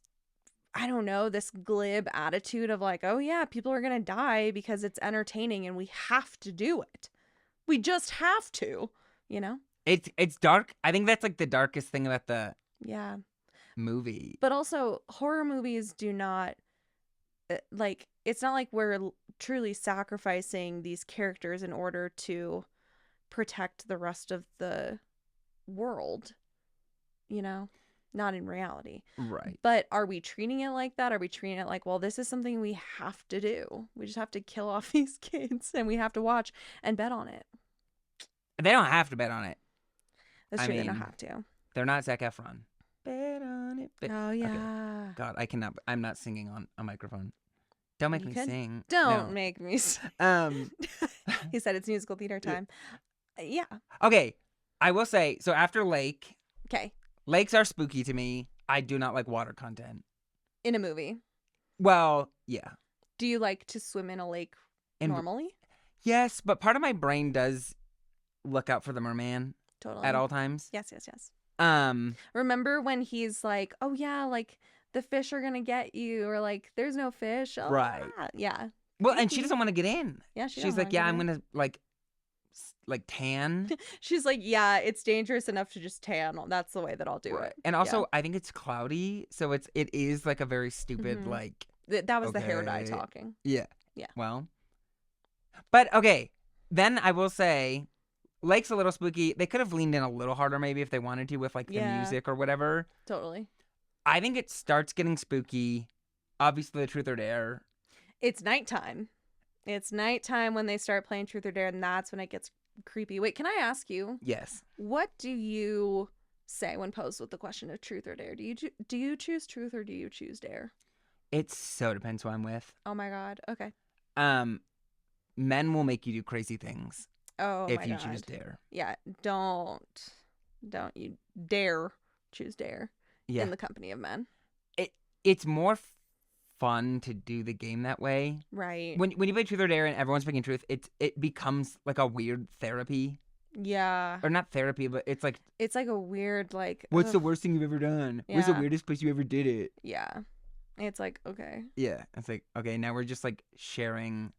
Speaker 1: I don't know, this glib attitude of like, oh yeah, people are gonna die because it's entertaining and we have to do it. We just have to, you know?
Speaker 2: It's dark. I think that's like the darkest thing about the
Speaker 1: Yeah.
Speaker 2: movie.
Speaker 1: But also, horror movies do not, like, it's not like we're truly sacrificing these characters in order to protect the rest of the world, you know? Not in reality.
Speaker 2: Right.
Speaker 1: But are we treating it like that? Are we treating it like, well, this is something we have to do? We just have to kill off these kids and we have to watch and bet on it.
Speaker 2: They don't have to bet on it.
Speaker 1: That's
Speaker 2: I
Speaker 1: true. They
Speaker 2: mean,
Speaker 1: don't have to.
Speaker 2: They're not Zac Efron. Bet on it.
Speaker 1: Oh,
Speaker 2: Okay.
Speaker 1: yeah.
Speaker 2: God, I cannot. I'm not singing on a microphone. Don't make
Speaker 1: You
Speaker 2: me
Speaker 1: could.
Speaker 2: sing.
Speaker 1: Don't
Speaker 2: No.
Speaker 1: make me sing. He said it's musical theater time. Yeah.
Speaker 2: Okay. I will say, so after Lake,
Speaker 1: Okay.
Speaker 2: lakes are spooky to me. I do not like water content.
Speaker 1: In a movie.
Speaker 2: Well, yeah.
Speaker 1: Do you like to swim in a lake
Speaker 2: And
Speaker 1: normally?
Speaker 2: yes, but part of my brain does look out for the merman
Speaker 1: Totally.
Speaker 2: at all times.
Speaker 1: Yes, yes, yes.
Speaker 2: Um,
Speaker 1: Remember when he's like, oh, yeah, like the fish are going to get you, or like there's no fish. Oh,
Speaker 2: Right.
Speaker 1: yeah.
Speaker 2: well, and she doesn't want to get in.
Speaker 1: Yeah, she
Speaker 2: She's
Speaker 1: don't
Speaker 2: like,
Speaker 1: wanna
Speaker 2: yeah,
Speaker 1: get
Speaker 2: I'm
Speaker 1: in."
Speaker 2: gonna like tan.
Speaker 1: She's like, yeah, it's dangerous enough to just tan. That's the way that I'll do
Speaker 2: Right.
Speaker 1: it.
Speaker 2: And also, I think it's cloudy, so it is like a very stupid
Speaker 1: Mhm.
Speaker 2: like.
Speaker 1: That was the hair dye
Speaker 2: Okay.
Speaker 1: talking.
Speaker 2: Yeah.
Speaker 1: Yeah.
Speaker 2: Well, but okay. Then I will say, Lake's a little spooky. They could have leaned in a little harder maybe if they wanted to with like the
Speaker 1: Yeah.
Speaker 2: music or whatever.
Speaker 1: Totally.
Speaker 2: I think it starts getting spooky. Obviously, the Truth or Dare.
Speaker 1: It's nighttime. It's nighttime when they start playing Truth or Dare, and that's when it gets creepy. Wait, can I ask you,
Speaker 2: Yes.
Speaker 1: what do you say when posed with the question of Truth or Dare? Do you choose Truth or do you choose Dare?
Speaker 2: It so depends who I'm with.
Speaker 1: Oh my God. Okay.
Speaker 2: Men will make you do crazy things
Speaker 1: Oh
Speaker 2: if
Speaker 1: my
Speaker 2: you
Speaker 1: God.
Speaker 2: choose Dare.
Speaker 1: Yeah. Don't you dare choose Dare
Speaker 2: Yeah.
Speaker 1: in the company of men.
Speaker 2: It's more fun to do the game that way.
Speaker 1: Right.
Speaker 2: When you play Truth or Dare and everyone's picking Truth, it becomes like a weird therapy.
Speaker 1: Yeah.
Speaker 2: Or not therapy, but it's like,
Speaker 1: It's like a weird, like,
Speaker 2: what's the
Speaker 1: ugh.
Speaker 2: worst thing you've ever done? Where's the
Speaker 1: Yeah.
Speaker 2: weirdest place you ever did it?
Speaker 1: Yeah. It's like, okay.
Speaker 2: Yeah. It's like, okay, now we're just like sharing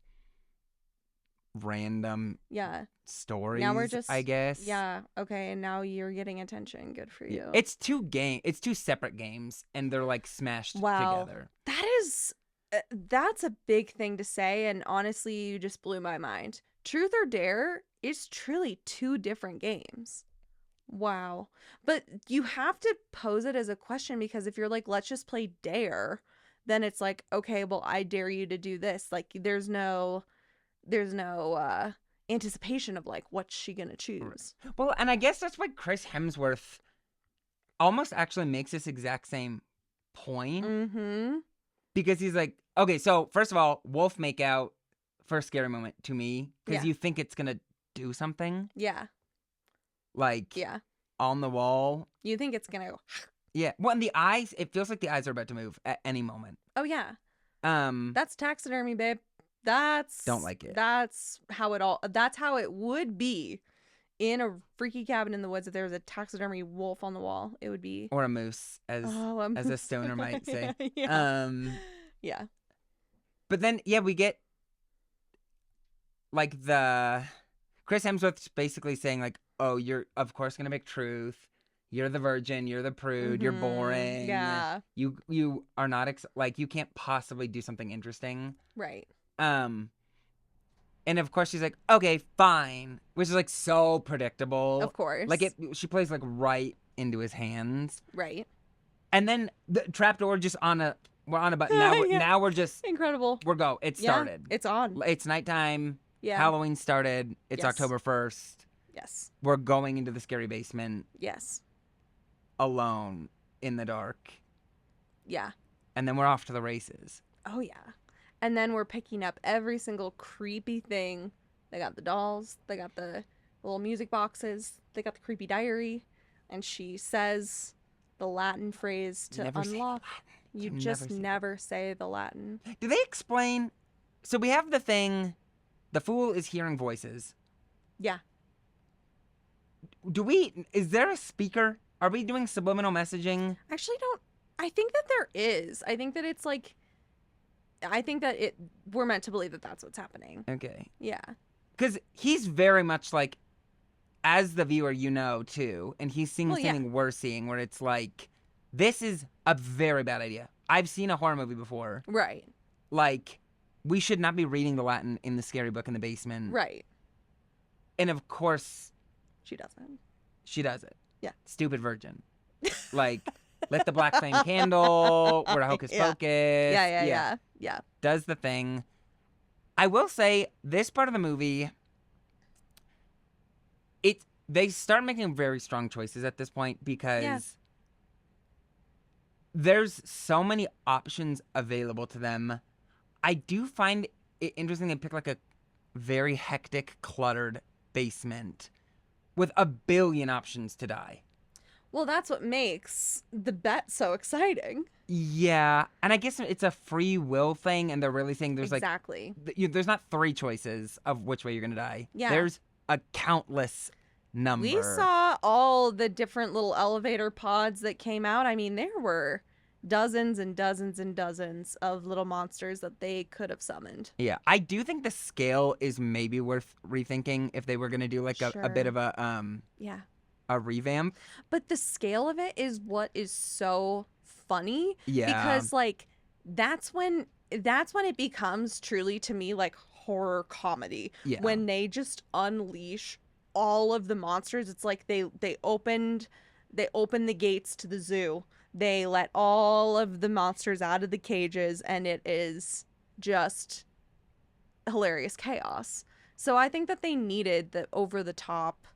Speaker 2: random
Speaker 1: Yeah.
Speaker 2: stories,
Speaker 1: Now we're just,
Speaker 2: I guess.
Speaker 1: yeah. Okay. And now you're getting attention. Good for you.
Speaker 2: It's two separate games and they're like smashed
Speaker 1: Wow.
Speaker 2: together.
Speaker 1: That's a big thing to say. And honestly, you just blew my mind. Truth or Dare is truly two different games. Wow. But you have to pose it as a question, because if you're like, let's just play Dare, then it's like, okay, well, I dare you to do this. Like, there's no anticipation of like, what's she gonna choose?
Speaker 2: Well, and I guess that's why Chris Hemsworth almost actually makes this exact same point.
Speaker 1: Mm-hmm.
Speaker 2: Because he's like, okay, so first of all, wolf makeout, first scary moment to me, because
Speaker 1: Yeah.
Speaker 2: you think it's gonna do something,
Speaker 1: Yeah.
Speaker 2: like
Speaker 1: Yeah.
Speaker 2: on the wall.
Speaker 1: You think it's gonna go,
Speaker 2: Yeah. Well, and the eyes, it feels like the eyes are about to move at any moment.
Speaker 1: oh yeah.
Speaker 2: Um,
Speaker 1: That's taxidermy, babe. That's
Speaker 2: Don't like it.
Speaker 1: That's how it would be in a freaky cabin in the woods if there was a taxidermy wolf on the wall. It would be
Speaker 2: or a moose, as as a stoner might say.
Speaker 1: Yeah. Yeah.
Speaker 2: But then yeah, we get like the Chris Hemsworth's basically saying like, oh, you're of course gonna make Truth. You're the virgin. You're the prude. You're
Speaker 1: Mhm.
Speaker 2: boring.
Speaker 1: Yeah.
Speaker 2: You are not like you can't possibly do something interesting.
Speaker 1: Right.
Speaker 2: And of course she's like, okay, fine, which is like so predictable.
Speaker 1: Of course.
Speaker 2: Like she plays like right into his hands,
Speaker 1: Right.
Speaker 2: and then the trapdoor just we're on a button now.
Speaker 1: Yeah.
Speaker 2: Now we're just
Speaker 1: Incredible.
Speaker 2: It
Speaker 1: Yeah,
Speaker 2: started.
Speaker 1: it's on.
Speaker 2: It's nighttime.
Speaker 1: Yeah.
Speaker 2: Halloween started. It's
Speaker 1: Yes.
Speaker 2: October 1st.
Speaker 1: Yes.
Speaker 2: We're going into the scary basement
Speaker 1: Yes.
Speaker 2: alone in the dark.
Speaker 1: Yeah.
Speaker 2: And then we're off to the races.
Speaker 1: Oh, yeah. And then we're picking up every single creepy thing. They got the dolls. They got the little music boxes. They got the creepy diary. And she says the Latin phrase to
Speaker 2: Never say
Speaker 1: unlock.
Speaker 2: Latin.
Speaker 1: You
Speaker 2: Never
Speaker 1: just
Speaker 2: say
Speaker 1: never say the Latin.
Speaker 2: Do they explain? So we have the thing, the fool is hearing voices.
Speaker 1: Yeah.
Speaker 2: Is there a speaker? Are we doing subliminal messaging?
Speaker 1: Actually, don't. I think that there is. I think that it's like. I think that we're meant to believe that that's what's happening.
Speaker 2: Okay.
Speaker 1: Yeah.
Speaker 2: Because he's very much like, as the viewer, you know, too. And he's seeing something we're seeing where it's like, this is a very bad idea. I've seen a horror movie before.
Speaker 1: Right.
Speaker 2: Like, we should not be reading the Latin in the scary book in the basement.
Speaker 1: Right.
Speaker 2: And of course,
Speaker 1: She doesn't.
Speaker 2: she does it.
Speaker 1: Yeah.
Speaker 2: Stupid virgin. Like, lit the black flame candle, we're a hocus pocus.
Speaker 1: Yeah.
Speaker 2: Does the thing. I will say, this part of the movie, they start making very strong choices at this point because there's so many options available to them. I do find it interesting they pick like a very hectic, cluttered basement with a billion options to die.
Speaker 1: Well, that's what makes the bet so exciting.
Speaker 2: Yeah, and I guess it's a free will thing, and they're really saying there's
Speaker 1: exactly.
Speaker 2: there's not 3 choices of which way you're gonna die.
Speaker 1: Yeah.
Speaker 2: There's a countless number.
Speaker 1: We saw all the different little elevator pods that came out. I mean, there were dozens and dozens and dozens of little monsters that they could have summoned.
Speaker 2: Yeah, I do think the scale is maybe worth rethinking if they were gonna do like a bit of a revamp.
Speaker 1: But the scale of it is what is so funny.
Speaker 2: Yeah.
Speaker 1: Because like that's when it becomes truly to me like horror comedy.
Speaker 2: Yeah.
Speaker 1: When they just unleash all of the monsters. It's like they opened the gates to the zoo. They let all of the monsters out of the cages, and it is just hilarious chaos. So I think that they needed the over the top,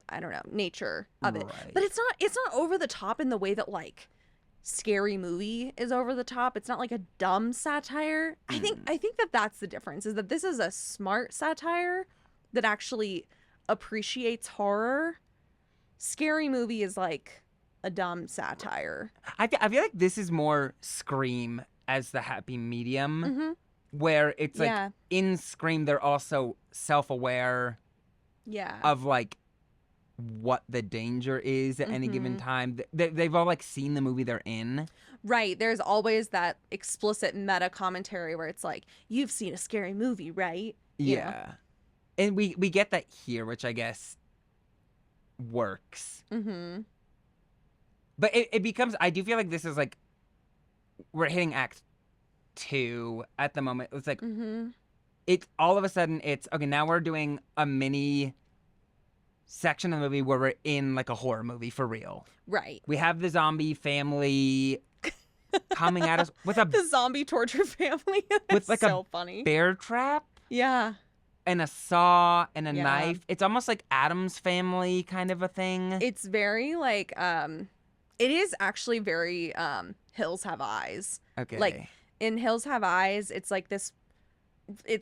Speaker 1: I don't know, nature of it.
Speaker 2: Right.
Speaker 1: But it's not over the top in the way that like Scary Movie is over the top. It's not like a dumb satire. I think that that's the difference, is that this is a smart satire that actually appreciates horror. Scary Movie is like a dumb satire.
Speaker 2: I feel like this is more Scream as the happy medium, where it's like in Scream they're also self-aware of like what the danger is at any given time. They've all like seen the movie they're in.
Speaker 1: Right. There's always that explicit meta commentary where it's like, you've seen a scary movie, right? You know?
Speaker 2: And we get that here, which I guess works. But it becomes, I do feel like this is like, we're hitting act 2 at the moment. It's like, it's all of a sudden it's, okay, now we're doing a mini section of the movie where we're in like a horror movie for real.
Speaker 1: Right.
Speaker 2: We have the zombie family coming at us with
Speaker 1: the zombie torture family.
Speaker 2: with like
Speaker 1: so
Speaker 2: a
Speaker 1: funny
Speaker 2: bear trap.
Speaker 1: Yeah.
Speaker 2: And a saw and a knife. It's almost like Addams Family kind of a thing.
Speaker 1: It's very like it is actually very Hills Have Eyes.
Speaker 2: Okay.
Speaker 1: Like in Hills Have Eyes, it's like this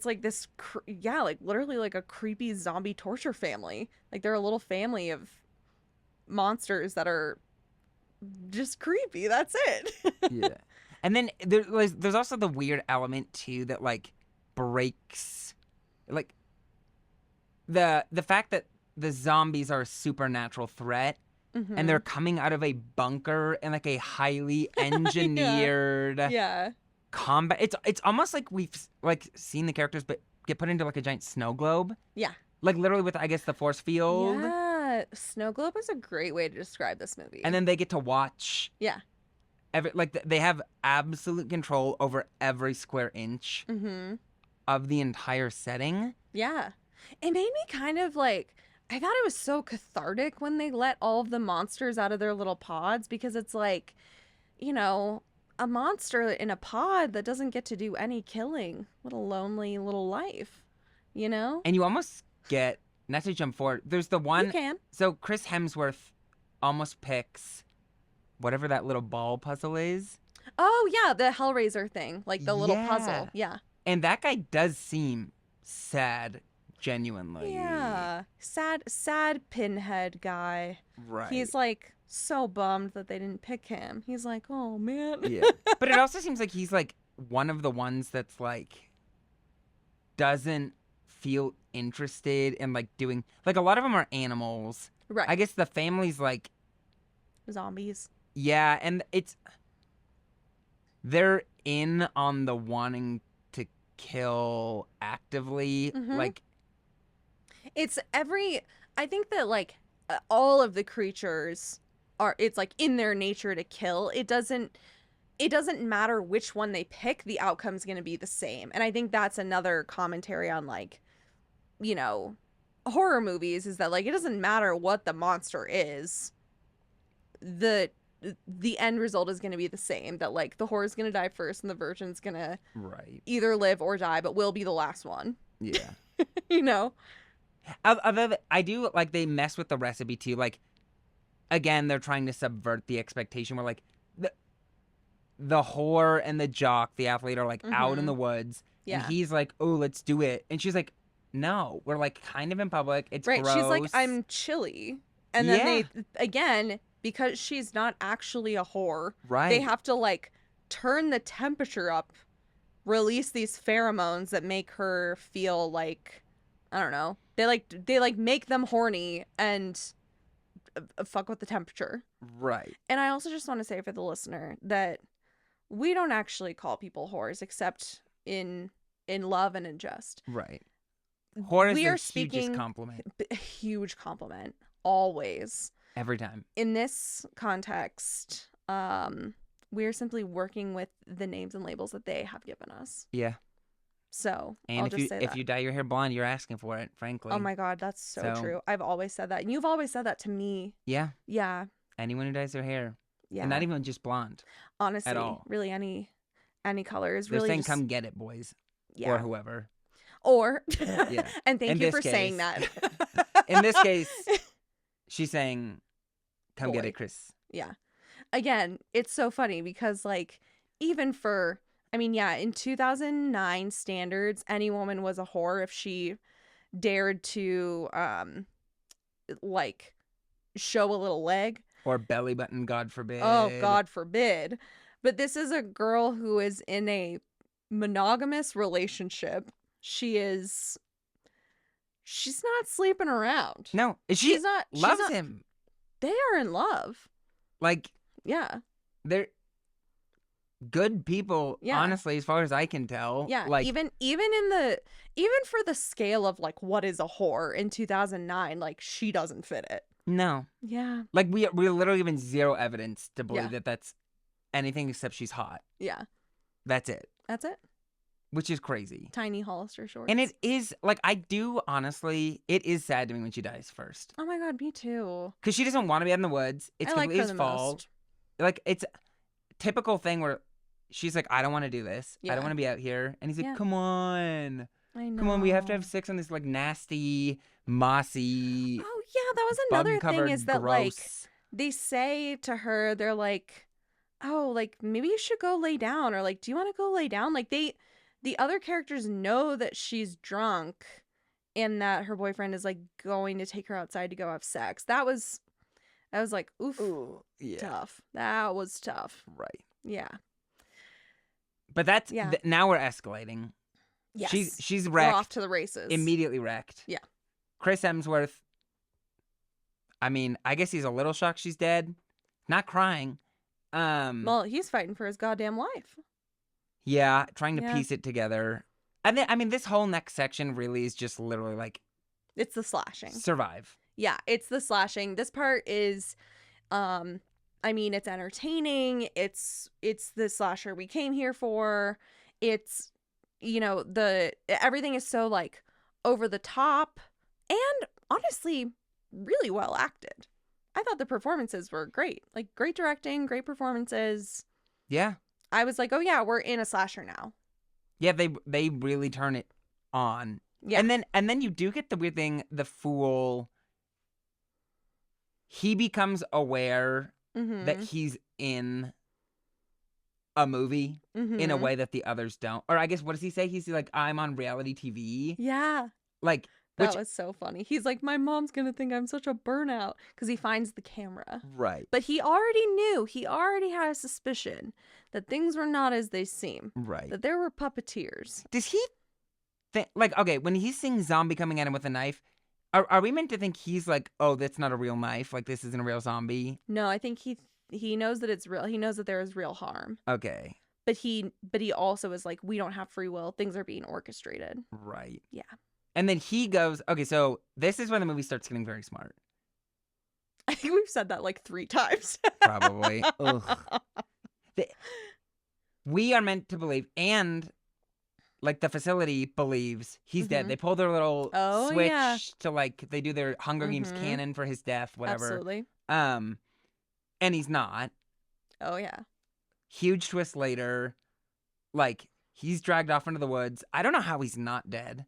Speaker 1: like literally like a creepy zombie torture family. Like they're a little family of monsters that are just creepy. That's it.
Speaker 2: Yeah. And then there's also the weird element too that like breaks, like the fact that the zombies are a supernatural threat and they're coming out of a bunker in like a highly engineered combat. It's almost like we've like seen the characters but get put into like a giant snow globe. Yeah. Like literally with, I guess, the force field.
Speaker 1: Yeah. Snow globe is a great way to describe this movie.
Speaker 2: And then they get to watch. Yeah. They have absolute control over every square inch of the entire setting.
Speaker 1: Yeah. It made me kind of like, I thought it was so cathartic when they let all of the monsters out of their little pods, because it's like, you know, a monster in a pod that doesn't get to do any killing. What a lonely little life, you know?
Speaker 2: And you almost get not to jump forward. There's the
Speaker 1: You
Speaker 2: one.
Speaker 1: can.
Speaker 2: So Chris Hemsworth almost picks whatever that little ball puzzle is.
Speaker 1: Oh yeah, the Hellraiser thing, like the little
Speaker 2: Yeah.
Speaker 1: puzzle. Yeah.
Speaker 2: And that guy does seem sad, genuinely.
Speaker 1: Yeah. Sad pinhead guy.
Speaker 2: Right.
Speaker 1: He's like so bummed that they didn't pick him. He's like, oh man.
Speaker 2: Yeah. But it also seems like he's like one of the ones that's like doesn't feel interested in like doing like a lot of them are animals.
Speaker 1: Right.
Speaker 2: I guess the family's like
Speaker 1: Zombies.
Speaker 2: yeah, and they're in on the wanting to kill actively.
Speaker 1: Mhm.
Speaker 2: Like
Speaker 1: I think that like all of the creatures it's like in their nature to kill. It doesn't matter which one they pick, the outcome's going to be the same. And I think that's another commentary on like, you know, horror movies is that like it doesn't matter what the monster is. The end result is going to be the same, that like the whore's going to die first and the virgin's going to
Speaker 2: right.
Speaker 1: either live or die, but will be the last one.
Speaker 2: Yeah.
Speaker 1: You know?
Speaker 2: Although I do like they mess with the recipe too. Like again, they're trying to subvert the expectation where like the whore and the jock, the athlete, are like out in the woods.
Speaker 1: Yeah.
Speaker 2: And he's like, oh, let's do it. And she's like, no, we're like kind of in public. It's
Speaker 1: right.
Speaker 2: gross.
Speaker 1: She's like, I'm chilly. And then they, again, because she's not actually a whore,
Speaker 2: right.
Speaker 1: They have to like turn the temperature up, release these pheromones that make her feel like, I don't know. They like make them horny and fuck with the temperature.
Speaker 2: Right.
Speaker 1: And I also just want to say for the listener that we don't actually call people whores except in love and in jest.
Speaker 2: Right. Whore is
Speaker 1: We are
Speaker 2: the
Speaker 1: speaking
Speaker 2: hugest compliment.
Speaker 1: a huge compliment always.
Speaker 2: Every time.
Speaker 1: In this context, we're simply working with the names and labels that they have given us.
Speaker 2: Yeah.
Speaker 1: So
Speaker 2: and
Speaker 1: I'll
Speaker 2: if
Speaker 1: just
Speaker 2: you
Speaker 1: say
Speaker 2: if
Speaker 1: that.
Speaker 2: you dye your hair blonde, you're asking for it, frankly.
Speaker 1: Oh my God, that's so true. I've always said that. And you've always said that to me.
Speaker 2: Yeah.
Speaker 1: Yeah.
Speaker 2: Anyone who dyes their hair.
Speaker 1: Yeah.
Speaker 2: And not even just blonde.
Speaker 1: Honestly,
Speaker 2: at all.
Speaker 1: Really any color is
Speaker 2: They're
Speaker 1: really
Speaker 2: saying
Speaker 1: just,
Speaker 2: come get it, boys.
Speaker 1: yeah.
Speaker 2: Or whoever.
Speaker 1: Or
Speaker 2: Yeah.
Speaker 1: And thank
Speaker 2: In
Speaker 1: you
Speaker 2: this
Speaker 1: for saying
Speaker 2: case.
Speaker 1: that.
Speaker 2: In this case, she's saying come get
Speaker 1: Boy.
Speaker 2: it, Chris.
Speaker 1: Yeah. Again, it's so funny because like even for in 2009 standards, any woman was a whore if she dared to like show a little leg.
Speaker 2: Or belly button, God forbid.
Speaker 1: Oh, God forbid. But this is a girl who is in a monogamous relationship. She's not sleeping around.
Speaker 2: No,
Speaker 1: She's not
Speaker 2: loves him.
Speaker 1: They are in love.
Speaker 2: Like,
Speaker 1: Yeah.
Speaker 2: they're good people,
Speaker 1: Yeah.
Speaker 2: honestly, as far as I can tell.
Speaker 1: Yeah.
Speaker 2: Like,
Speaker 1: even for the scale of like what is a whore in 2009, like she doesn't fit it.
Speaker 2: no.
Speaker 1: Yeah.
Speaker 2: Like, we're literally given zero evidence to believe
Speaker 1: Yeah.
Speaker 2: that that's anything except she's hot.
Speaker 1: Yeah.
Speaker 2: That's it.
Speaker 1: That's it.
Speaker 2: Which is crazy.
Speaker 1: Tiny Hollister shorts.
Speaker 2: And it is, like, I do, honestly, it is sad to me when she dies first.
Speaker 1: Oh my God, me too.
Speaker 2: Because she doesn't want to be out in the woods. It's
Speaker 1: I like
Speaker 2: completely
Speaker 1: her
Speaker 2: his
Speaker 1: the
Speaker 2: fault.
Speaker 1: most.
Speaker 2: Like, it's a typical thing where she's like, I don't want to do this. I
Speaker 1: Yeah.
Speaker 2: don't want to be out here. And he's like,
Speaker 1: Yeah.
Speaker 2: come on.
Speaker 1: I know.
Speaker 2: Come on, we have to have sex on this, like, nasty, mossy,
Speaker 1: Oh yeah, that was another thing
Speaker 2: bug-covered,
Speaker 1: is that like
Speaker 2: gross.
Speaker 1: they say to her, they're like, oh, like maybe you should go lay down, or like, do you want to go lay down? Like the other characters know that she's drunk and that her boyfriend is like going to take her outside to go have sex. That was like, oof,
Speaker 2: Ooh, yeah.
Speaker 1: tough. That was tough.
Speaker 2: Right.
Speaker 1: Yeah.
Speaker 2: But that's,
Speaker 1: Yeah.
Speaker 2: Now we're escalating.
Speaker 1: Yes.
Speaker 2: She's
Speaker 1: We're
Speaker 2: wrecked.
Speaker 1: off to the races.
Speaker 2: Immediately wrecked.
Speaker 1: Yeah.
Speaker 2: Chris Hemsworth, I mean, I guess he's a little shocked she's dead. Not crying.
Speaker 1: Well, he's fighting for his goddamn life.
Speaker 2: Yeah, trying to
Speaker 1: Yeah.
Speaker 2: piece it together. And then, I mean, this whole next section really is just literally like
Speaker 1: It's the slashing.
Speaker 2: survive.
Speaker 1: Yeah, it's the slashing. This part is it's entertaining. It's the slasher we came here for. It's everything is so like over the top and honestly really well acted. I thought the performances were great. Like great directing, great performances.
Speaker 2: Yeah.
Speaker 1: I was like, "Oh yeah, we're in a slasher now."
Speaker 2: Yeah, they really turn it on
Speaker 1: Yeah.
Speaker 2: And then you do get the weird thing, the fool, he becomes aware that he's in a movie in a way that the others don't. Or I guess, what does he say? He's like, I'm on reality TV.
Speaker 1: Yeah.
Speaker 2: Like,
Speaker 1: That was so funny. He's like, my mom's going to think I'm such a burnout because he finds the camera.
Speaker 2: right.
Speaker 1: But he already knew, he already had a suspicion that things were not as they seem.
Speaker 2: Right.
Speaker 1: That there were puppeteers.
Speaker 2: Does he think, like, okay, when he's seeing zombie coming at him with a knife, are we meant to think he's like, oh, that's not a real knife? Like, this isn't a real zombie?
Speaker 1: No, I think he knows that it's real. He knows that there is real harm.
Speaker 2: Okay.
Speaker 1: But he also is like, we don't have free will. Things are being orchestrated.
Speaker 2: Right.
Speaker 1: Yeah.
Speaker 2: And then he goes, okay, so this is when the movie starts getting very smart.
Speaker 1: I think we've said that like 3 times.
Speaker 2: Probably. Ugh. We are meant to believe, and like the facility believes he's dead. They pull their little switch to like, they do their Hunger Games canon for his death, whatever.
Speaker 1: Absolutely.
Speaker 2: And he's not.
Speaker 1: Oh yeah.
Speaker 2: Huge twist later. Like, he's dragged off into the woods. I don't know how he's not dead.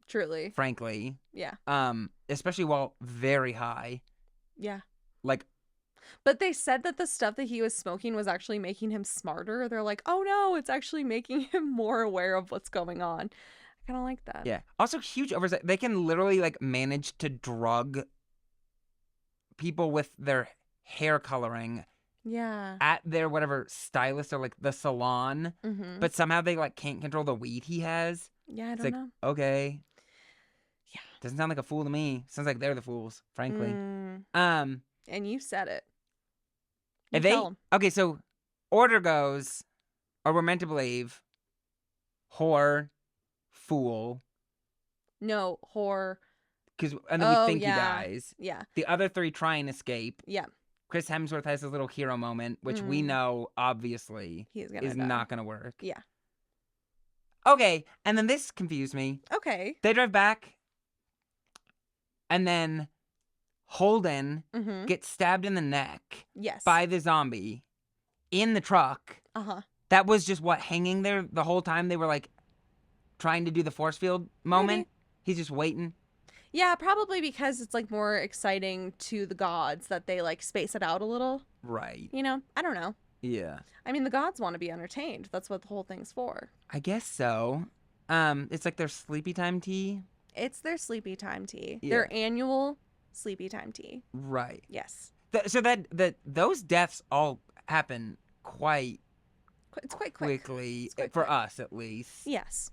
Speaker 1: Truly.
Speaker 2: Frankly.
Speaker 1: Yeah.
Speaker 2: Especially while very high.
Speaker 1: Yeah.
Speaker 2: Like,
Speaker 1: but they said that the stuff that he was smoking was actually making him smarter. They're like, oh no, it's actually making him more aware of what's going on. I kind of like that.
Speaker 2: Yeah. Also, huge oversight. They can literally like manage to drug people with their hair coloring.
Speaker 1: Yeah.
Speaker 2: At their whatever stylist or like the salon. But somehow they like can't control the weed he has.
Speaker 1: Yeah, I don't
Speaker 2: it's like,
Speaker 1: know.
Speaker 2: Okay.
Speaker 1: Yeah.
Speaker 2: Doesn't sound like a fool to me. Sounds like they're the fools, frankly.
Speaker 1: And you said it. You
Speaker 2: they
Speaker 1: tell 'em.
Speaker 2: Okay, so order goes, or we're meant to believe, whore, fool.
Speaker 1: No, whore.
Speaker 2: And then we think he
Speaker 1: yeah.
Speaker 2: dies.
Speaker 1: Yeah.
Speaker 2: The other 3 try and escape.
Speaker 1: Yeah.
Speaker 2: Chris Hemsworth has his little hero moment, which we know, obviously, is not going to work.
Speaker 1: Yeah.
Speaker 2: Okay, and then this confused me.
Speaker 1: Okay.
Speaker 2: They drive back, and then Holden gets stabbed in the neck by the zombie in the truck. That was just hanging there the whole time they were like trying to do the force field moment.
Speaker 1: Maybe.
Speaker 2: He's just waiting.
Speaker 1: Yeah, probably because it's like more exciting to the gods that they like space it out a little.
Speaker 2: Right.
Speaker 1: You know? I don't know.
Speaker 2: Yeah.
Speaker 1: I mean, the gods want to be entertained. That's what the whole thing's for.
Speaker 2: I guess so. It's like their sleepy time tea.
Speaker 1: It's their sleepy time tea.
Speaker 2: Yeah.
Speaker 1: Their annual sleepy time tea.
Speaker 2: Right.
Speaker 1: Yes.
Speaker 2: So those deaths all happen quite
Speaker 1: It's quite quick.
Speaker 2: quickly,
Speaker 1: It's quite
Speaker 2: for
Speaker 1: quick.
Speaker 2: us at least.
Speaker 1: Yes.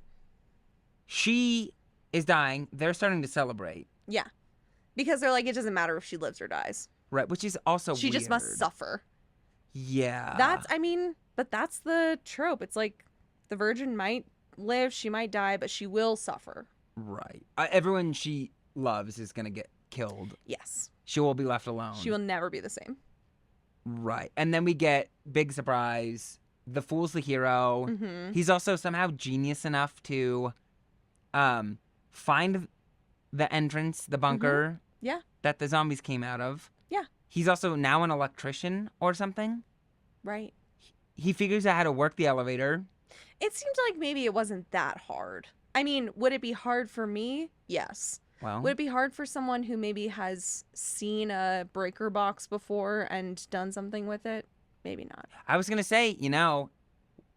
Speaker 2: She is dying. They're starting to celebrate.
Speaker 1: Yeah. Because they're like, it doesn't matter if she lives or dies.
Speaker 2: Right, which is also
Speaker 1: She
Speaker 2: weird.
Speaker 1: just must suffer.
Speaker 2: Yeah.
Speaker 1: But that's the trope. It's like the virgin might live, she might die, but she will suffer.
Speaker 2: Right. Everyone she loves is going to get killed.
Speaker 1: Yes.
Speaker 2: She will be left alone.
Speaker 1: She will never be the same.
Speaker 2: Right. And then we get, big surprise, the fool's the hero. He's also somehow genius enough to find the entrance, the bunker
Speaker 1: Yeah.
Speaker 2: that the zombies came out of.
Speaker 1: Yeah.
Speaker 2: He's also now an electrician or something.
Speaker 1: Right.
Speaker 2: He figures out how to work the elevator.
Speaker 1: It seemed like maybe it wasn't that hard. I mean, would it be hard for me? Yes.
Speaker 2: Well,
Speaker 1: Would it be hard for someone who maybe has seen a breaker box before and done something with it? Maybe not.
Speaker 2: I was going to say,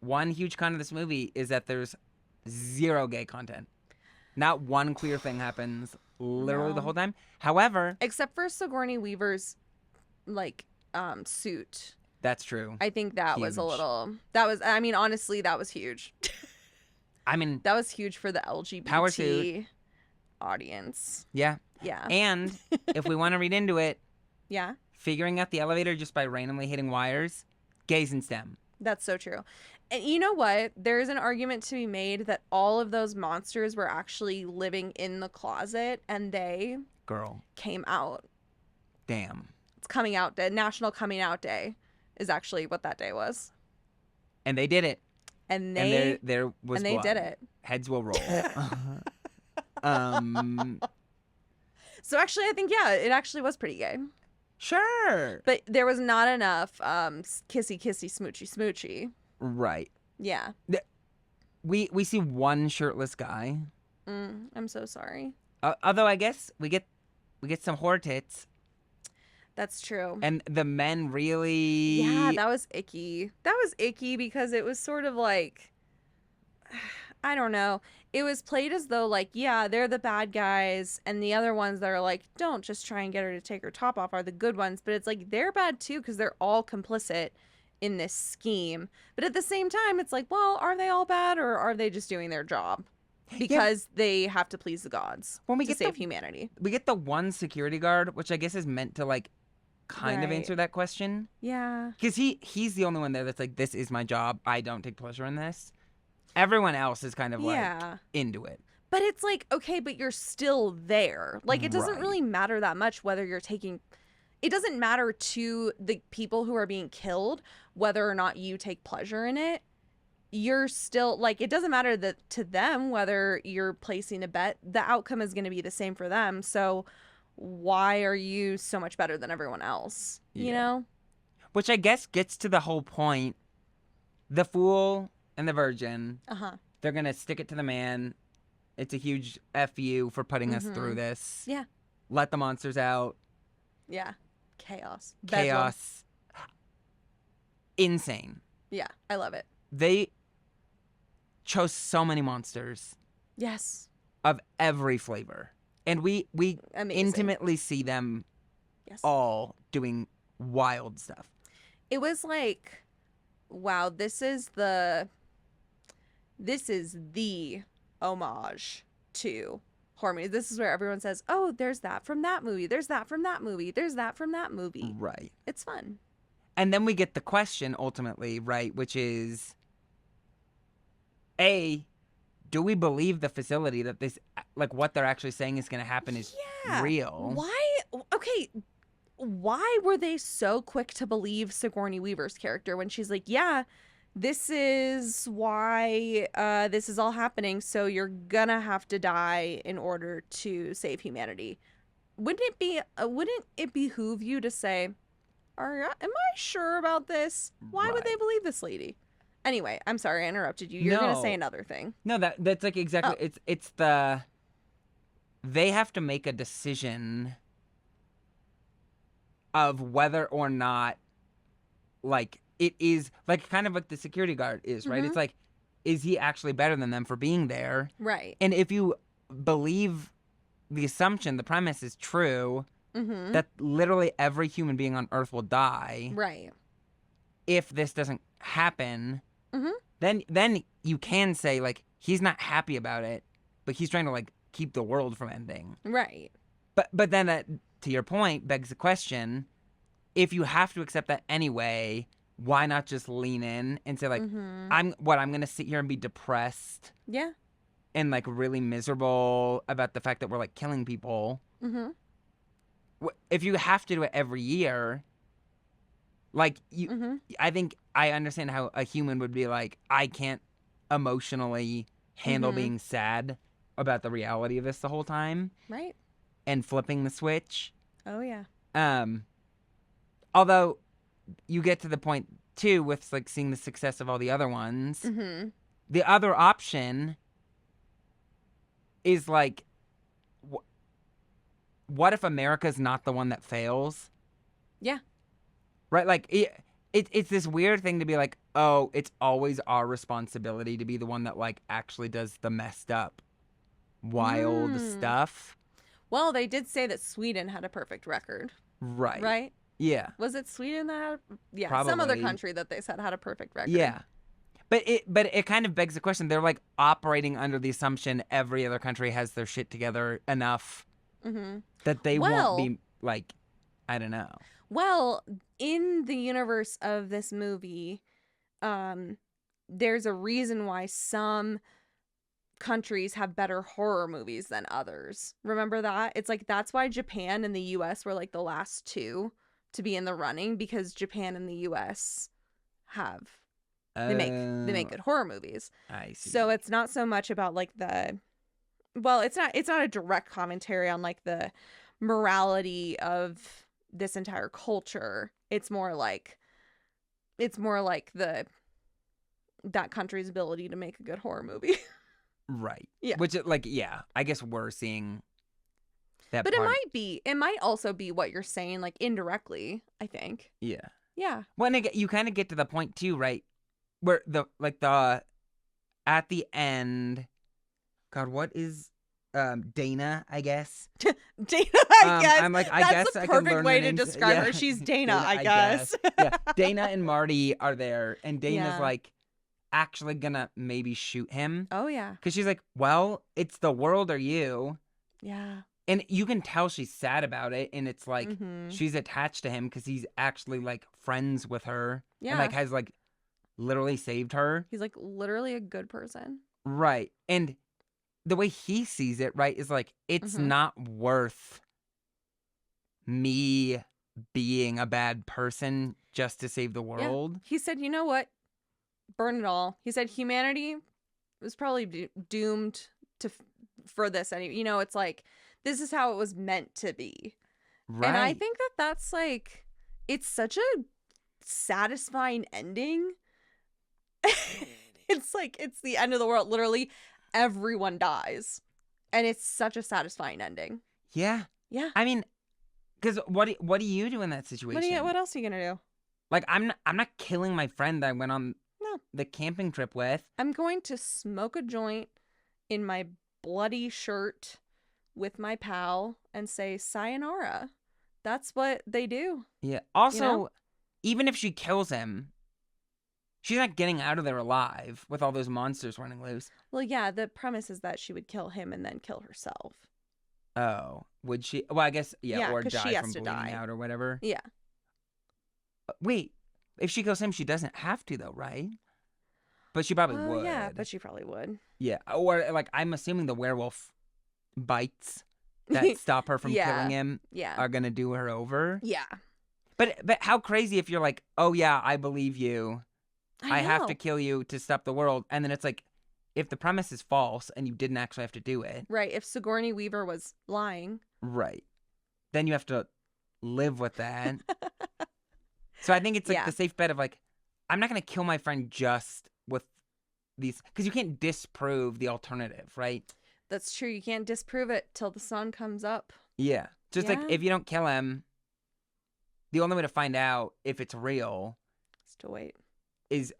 Speaker 2: one huge con of this movie is that there's 0 gay content. Not one queer thing happens literally the
Speaker 1: No.
Speaker 2: whole time. However,
Speaker 1: Except for Sigourney Weaver's, suit.
Speaker 2: that's true.
Speaker 1: I think that was a
Speaker 2: Huge.
Speaker 1: little... honestly, that was huge.
Speaker 2: I mean,
Speaker 1: That was huge for the LGBT
Speaker 2: Power suit.
Speaker 1: audience.
Speaker 2: yeah.
Speaker 1: Yeah.
Speaker 2: And if we want to read into it,
Speaker 1: Yeah.
Speaker 2: figuring out the elevator just by randomly hitting wires, gays in STEM.
Speaker 1: That's so true. And you know what? There's an argument to be made that all of those monsters were actually living in the closet and they
Speaker 2: Girl,
Speaker 1: came out.
Speaker 2: damn.
Speaker 1: It's coming out day. National Coming Out Day is actually what that day was.
Speaker 2: And they did it.
Speaker 1: And
Speaker 2: And there was
Speaker 1: they
Speaker 2: blood.
Speaker 1: did it.
Speaker 2: Heads will roll.
Speaker 1: So actually, I think, yeah, it actually was pretty gay.
Speaker 2: Sure.
Speaker 1: But there was not enough kissy, kissy, smoochy, smoochy.
Speaker 2: Right.
Speaker 1: Yeah.
Speaker 2: We see one shirtless guy.
Speaker 1: I'm so sorry.
Speaker 2: Although I guess we get some whore tits,
Speaker 1: That's true.
Speaker 2: and the men
Speaker 1: Yeah,
Speaker 2: really.
Speaker 1: that was icky. That was icky because it was sort of like, I don't know. It was played as though, like, yeah, they're the bad guys, and the other ones that are like, don't just try and get her to take her top off are the good ones. But it's like, they're bad too because they're all complicit in this scheme. But at the same time, it's like, well, are they all bad or are they just doing their job?
Speaker 2: Yeah,
Speaker 1: Because they have to please the gods
Speaker 2: when
Speaker 1: to save humanity.
Speaker 2: we get the one security guard, which I guess is meant to like kind of
Speaker 1: Right.
Speaker 2: answer that question,
Speaker 1: Yeah.
Speaker 2: because he's the only one there that's like, this is my job. I don't take pleasure in this. Everyone else is kind of like
Speaker 1: Yeah.
Speaker 2: into it.
Speaker 1: But it's like, okay, but you're still there. Like, it doesn't
Speaker 2: Right.
Speaker 1: really matter that much whether you're taking. It doesn't matter to the people who are being killed whether or not you take pleasure in it. You're still, like, it doesn't matter that to them whether you're placing a bet. The outcome is going to be the same for them. So, why are you so much better than everyone else? You
Speaker 2: Yeah.
Speaker 1: know?
Speaker 2: Which I guess gets to the whole point. The fool and the virgin,
Speaker 1: Uh huh.
Speaker 2: they're going to stick it to the man. It's a huge F you for putting us through this.
Speaker 1: Yeah.
Speaker 2: Let the monsters out.
Speaker 1: Yeah. Chaos. Bedlam.
Speaker 2: Chaos. Insane.
Speaker 1: Yeah. I love it.
Speaker 2: They chose so many monsters
Speaker 1: Yes.
Speaker 2: of every flavor. And we
Speaker 1: Amazing.
Speaker 2: intimately see them
Speaker 1: Yes.
Speaker 2: all doing wild stuff.
Speaker 1: It was like, wow, this is the homage to horror movies. This is where everyone says, oh, there's that from that movie, there's that from that movie, there's that from that movie.
Speaker 2: Right.
Speaker 1: It's fun.
Speaker 2: And then we get the question ultimately, right, which is, A, do we believe the facility that this, like, what they're actually saying is going to happen is
Speaker 1: Yeah.
Speaker 2: real?
Speaker 1: Why? Okay. Why were they so quick to believe Sigourney Weaver's character when she's like, yeah, this is why this is all happening, so you're gonna have to die in order to save humanity? Wouldn't it behoove you to say, am I sure about this? Why would they
Speaker 2: Right.
Speaker 1: believe this lady? Anyway, I'm sorry I interrupted you. You're gonna say
Speaker 2: No.
Speaker 1: another thing.
Speaker 2: No, that's like exactly,
Speaker 1: Oh.
Speaker 2: it's the, they have to make a decision of whether or not, like, it is, like, kind of like the security guard is, right?
Speaker 1: Mhm.
Speaker 2: It's like, is he actually better than them for being there?
Speaker 1: Right.
Speaker 2: And if you believe the assumption, the premise is true,
Speaker 1: Mm-hmm.
Speaker 2: that literally every human being on Earth will die
Speaker 1: Right.
Speaker 2: if this doesn't happen,
Speaker 1: Mhm.
Speaker 2: then you can say, like, he's not happy about it, but he's trying to, like, keep the world from ending.
Speaker 1: Right.
Speaker 2: But then that, to your point, begs the question, if you have to accept that anyway, why not just lean in and say, like,
Speaker 1: Mm-hmm.
Speaker 2: I'm going to sit here and be depressed
Speaker 1: Yeah.
Speaker 2: and, like, really miserable about the fact that we're, like, killing people.
Speaker 1: Mm-hmm.
Speaker 2: If you have to do it every year, like,
Speaker 1: Mm-hmm.
Speaker 2: I think I understand how a human would be like, I can't emotionally handle
Speaker 1: Mhm.
Speaker 2: being sad about the reality of this the whole time
Speaker 1: Right.
Speaker 2: and flipping the switch.
Speaker 1: Oh yeah.
Speaker 2: Although you get to the point too with, like, seeing the success of all the other ones.
Speaker 1: Mm-hmm.
Speaker 2: The other option is, like, what if America's not the one that fails?
Speaker 1: Yeah.
Speaker 2: Right? Like, it's this weird thing to be like, oh, it's always our responsibility to be the one that, like, actually does the messed up, wild stuff.
Speaker 1: Well, they did say that Sweden had a perfect record,
Speaker 2: Right.
Speaker 1: right?
Speaker 2: Yeah.
Speaker 1: Was it Sweden that had some other
Speaker 2: Probably.
Speaker 1: country that they said had a perfect record.
Speaker 2: Yeah. But it kind of begs the question. They're, like, operating under the assumption every other country has their shit together enough
Speaker 1: Mm-hmm.
Speaker 2: that they
Speaker 1: Well-
Speaker 2: won't be, like, I don't know.
Speaker 1: Well, in the universe of this movie, there's a reason why some countries have better horror movies than others. Remember that? It's like that's why Japan and the US were like the last two to be in the running, because Japan and the US have they make good horror movies.
Speaker 2: I see.
Speaker 1: So it's not so much about like it's not a direct commentary on like the morality of this entire culture. It's more like that country's ability to make a good horror movie.
Speaker 2: Right.
Speaker 1: Yeah.
Speaker 2: Which, like, yeah, I guess we're seeing that
Speaker 1: But
Speaker 2: part.
Speaker 1: it might also be what you're saying, like, indirectly, I think.
Speaker 2: Yeah.
Speaker 1: Yeah.
Speaker 2: Well, and you kind of get to the point, too, right? Where at the end, God, what is, Dana, I guess?
Speaker 1: Dana, I guess.
Speaker 2: I'm like, I
Speaker 1: That's
Speaker 2: guess
Speaker 1: the
Speaker 2: I can
Speaker 1: perfect
Speaker 2: learn
Speaker 1: way
Speaker 2: their
Speaker 1: to
Speaker 2: names.
Speaker 1: describe her. She's Dana, I guess.
Speaker 2: Yeah, Dana and Marty are there, and Dana's
Speaker 1: Yeah.
Speaker 2: like actually gonna maybe shoot him
Speaker 1: Oh, yeah.
Speaker 2: because she's like, well, it's the world or you,
Speaker 1: Yeah.
Speaker 2: and you can tell she's sad about it, and it's like
Speaker 1: Mm-hmm.
Speaker 2: she's attached to him because he's actually like friends with her, and
Speaker 1: Yeah.
Speaker 2: like has like literally saved her,
Speaker 1: He's, like, literally a good person.
Speaker 2: right? And the way he sees it, right, is like it's
Speaker 1: Mhm.
Speaker 2: not worth me being a bad person just to save the world.
Speaker 1: He said, you know what? Burn it all. He said humanity was probably doomed for this anyway. You know, it's like, this is how it was meant to be.
Speaker 2: Right.
Speaker 1: And I think that that's like, it's such a satisfying ending. It's like, it's the end of the world. Literally, everyone dies. And it's such a satisfying ending.
Speaker 2: Yeah.
Speaker 1: Yeah.
Speaker 2: I mean, because what do you do in that situation?
Speaker 1: What else are you going to do?
Speaker 2: Like, I'm not killing my friend that I went on
Speaker 1: No.
Speaker 2: the camping trip with.
Speaker 1: I'm going to smoke a joint in my bloody shirt with my pal and say sayonara. That's what they do.
Speaker 2: Yeah. Also,
Speaker 1: You know?
Speaker 2: even if she kills him, she's not getting out of there alive with all those monsters running loose.
Speaker 1: Well, yeah, the premise is that she would kill him and then kill herself.
Speaker 2: Oh, would she? Well, I guess, yeah, or
Speaker 1: 'cause she
Speaker 2: die
Speaker 1: has
Speaker 2: from
Speaker 1: to
Speaker 2: bleeding
Speaker 1: die.
Speaker 2: out or whatever.
Speaker 1: Yeah.
Speaker 2: Wait, if she kills him, she doesn't have to, though, right? But she probably
Speaker 1: Oh,
Speaker 2: would.
Speaker 1: yeah, but she probably would.
Speaker 2: Yeah, or like I'm assuming the werewolf bites that stop her from
Speaker 1: Yeah.
Speaker 2: killing him
Speaker 1: Yeah.
Speaker 2: are gonna do her over.
Speaker 1: Yeah.
Speaker 2: But how crazy if you're like, oh yeah, I believe you. I have
Speaker 1: know.
Speaker 2: to kill you to stop the world, and then it's like, if the premise is false and you didn't actually have to do it,
Speaker 1: Right. If Sigourney Weaver was lying.
Speaker 2: right? Then you have to live with that. So I think it's like
Speaker 1: Yeah.
Speaker 2: the safe bet of like, I'm not gonna kill my friend just with these, because you can't disprove the alternative, right?
Speaker 1: That's true. You can't disprove it till the sun comes up.
Speaker 2: Yeah. Just like
Speaker 1: Yeah.
Speaker 2: if you don't kill him, the only way to find out if it's real
Speaker 1: Just to wait.
Speaker 2: is,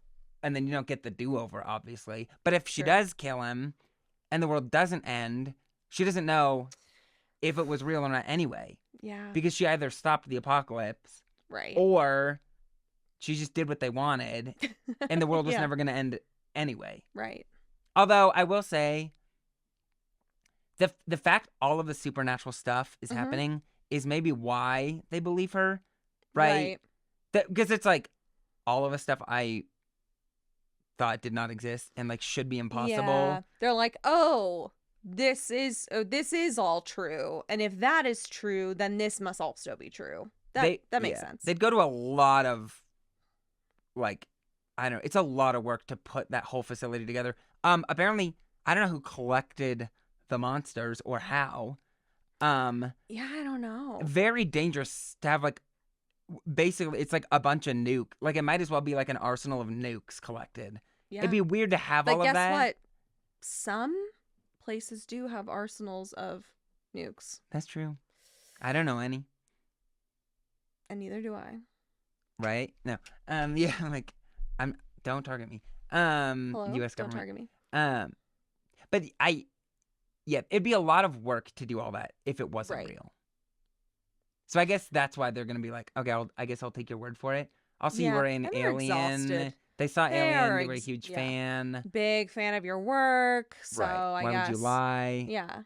Speaker 2: and then you don't get the do-over, obviously. But if she
Speaker 1: Sure.
Speaker 2: does kill him and the world doesn't end, she doesn't know if it was real or not anyway.
Speaker 1: Yeah.
Speaker 2: Because she either stopped the apocalypse
Speaker 1: Right.
Speaker 2: or she just did what they wanted and the world was
Speaker 1: Yeah.
Speaker 2: never going to end anyway.
Speaker 1: Right.
Speaker 2: Although I will say, the fact all of the supernatural stuff is
Speaker 1: Mhm.
Speaker 2: happening is maybe why they believe her, right? Because it's like all of the stuff I thought did not exist and like should be impossible.
Speaker 1: Yeah. They're like, oh, this is all true, and if that is true, then this must also be true. That makes sense.
Speaker 2: They'd go to a lot of, like, I don't know. It's a lot of work to put that whole facility together. Apparently, I don't know who collected the monsters or how.
Speaker 1: Yeah, I don't know.
Speaker 2: Very dangerous to have, like, basically it's like a bunch of nuke. Like, it might as well be like an arsenal of nukes collected.
Speaker 1: Yeah.
Speaker 2: It'd be weird to have
Speaker 1: But
Speaker 2: all of
Speaker 1: guess
Speaker 2: that.
Speaker 1: what? Some places do have arsenals of nukes,
Speaker 2: That's true. I don't know any.
Speaker 1: and neither do I.
Speaker 2: Right? No. Yeah. Like, don't target me.
Speaker 1: Hello?
Speaker 2: U.S.
Speaker 1: Don't
Speaker 2: government.
Speaker 1: target me.
Speaker 2: But yeah, it'd be a lot of work to do all that if it wasn't
Speaker 1: Right.
Speaker 2: real. So I guess that's why they're gonna be like, okay, I guess I'll take your word for it. Also, you
Speaker 1: Yeah,
Speaker 2: were an
Speaker 1: and they're
Speaker 2: Alien.
Speaker 1: exhausted.
Speaker 2: They saw
Speaker 1: They
Speaker 2: Alien.
Speaker 1: are
Speaker 2: They were a huge
Speaker 1: yeah.
Speaker 2: fan.
Speaker 1: Big fan of your work, so
Speaker 2: Right.
Speaker 1: I
Speaker 2: Why
Speaker 1: guess.
Speaker 2: would you lie?
Speaker 1: Yeah,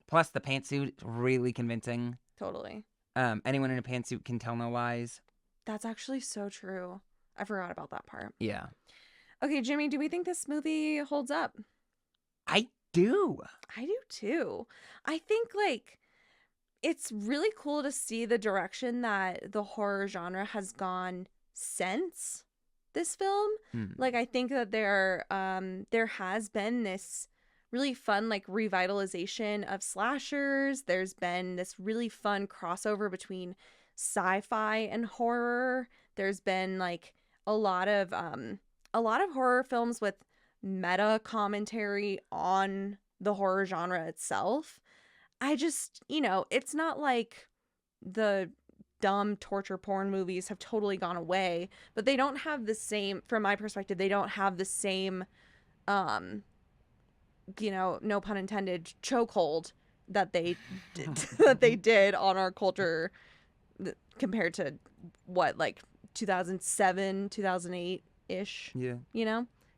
Speaker 2: Plus, the pantsuit really convincing.
Speaker 1: totally.
Speaker 2: Anyone in a pantsuit can tell no lies.
Speaker 1: That's actually so true. I forgot about that part.
Speaker 2: Yeah.
Speaker 1: Okay, Jimmy, do we think this movie holds up?
Speaker 2: I do.
Speaker 1: I do too. I think like it's really cool to see the direction that the horror genre has gone since this film. Like I think that there has been this really fun like revitalization of slashers. There's been this really fun crossover between sci-fi and horror. There's been like a lot of horror films with meta commentary on the horror genre itself. I just, it's not like the dumb torture porn movies have totally gone away, but they don't have the same, from my perspective, they don't have the same, um, no pun intended, chokehold that they did, that they did on our culture compared to what, like 2007, 2008 ish.
Speaker 2: Yeah.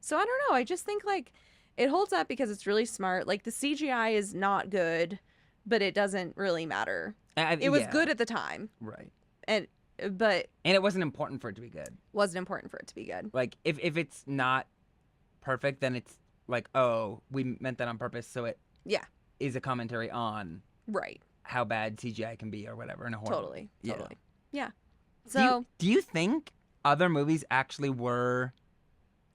Speaker 1: So I don't know. I just think like it holds up because it's really smart. Like the CGI is not good, but it doesn't really matter. It was good at the time.
Speaker 2: Right.
Speaker 1: But
Speaker 2: it wasn't important for it to be good.
Speaker 1: Wasn't important for it to be good.
Speaker 2: Like if it's not perfect, then it's like, oh, we meant that on purpose, so it is a commentary on how bad CGI can be or whatever in a horror movie.
Speaker 1: Totally. Yeah. So
Speaker 2: do you think other movies actually were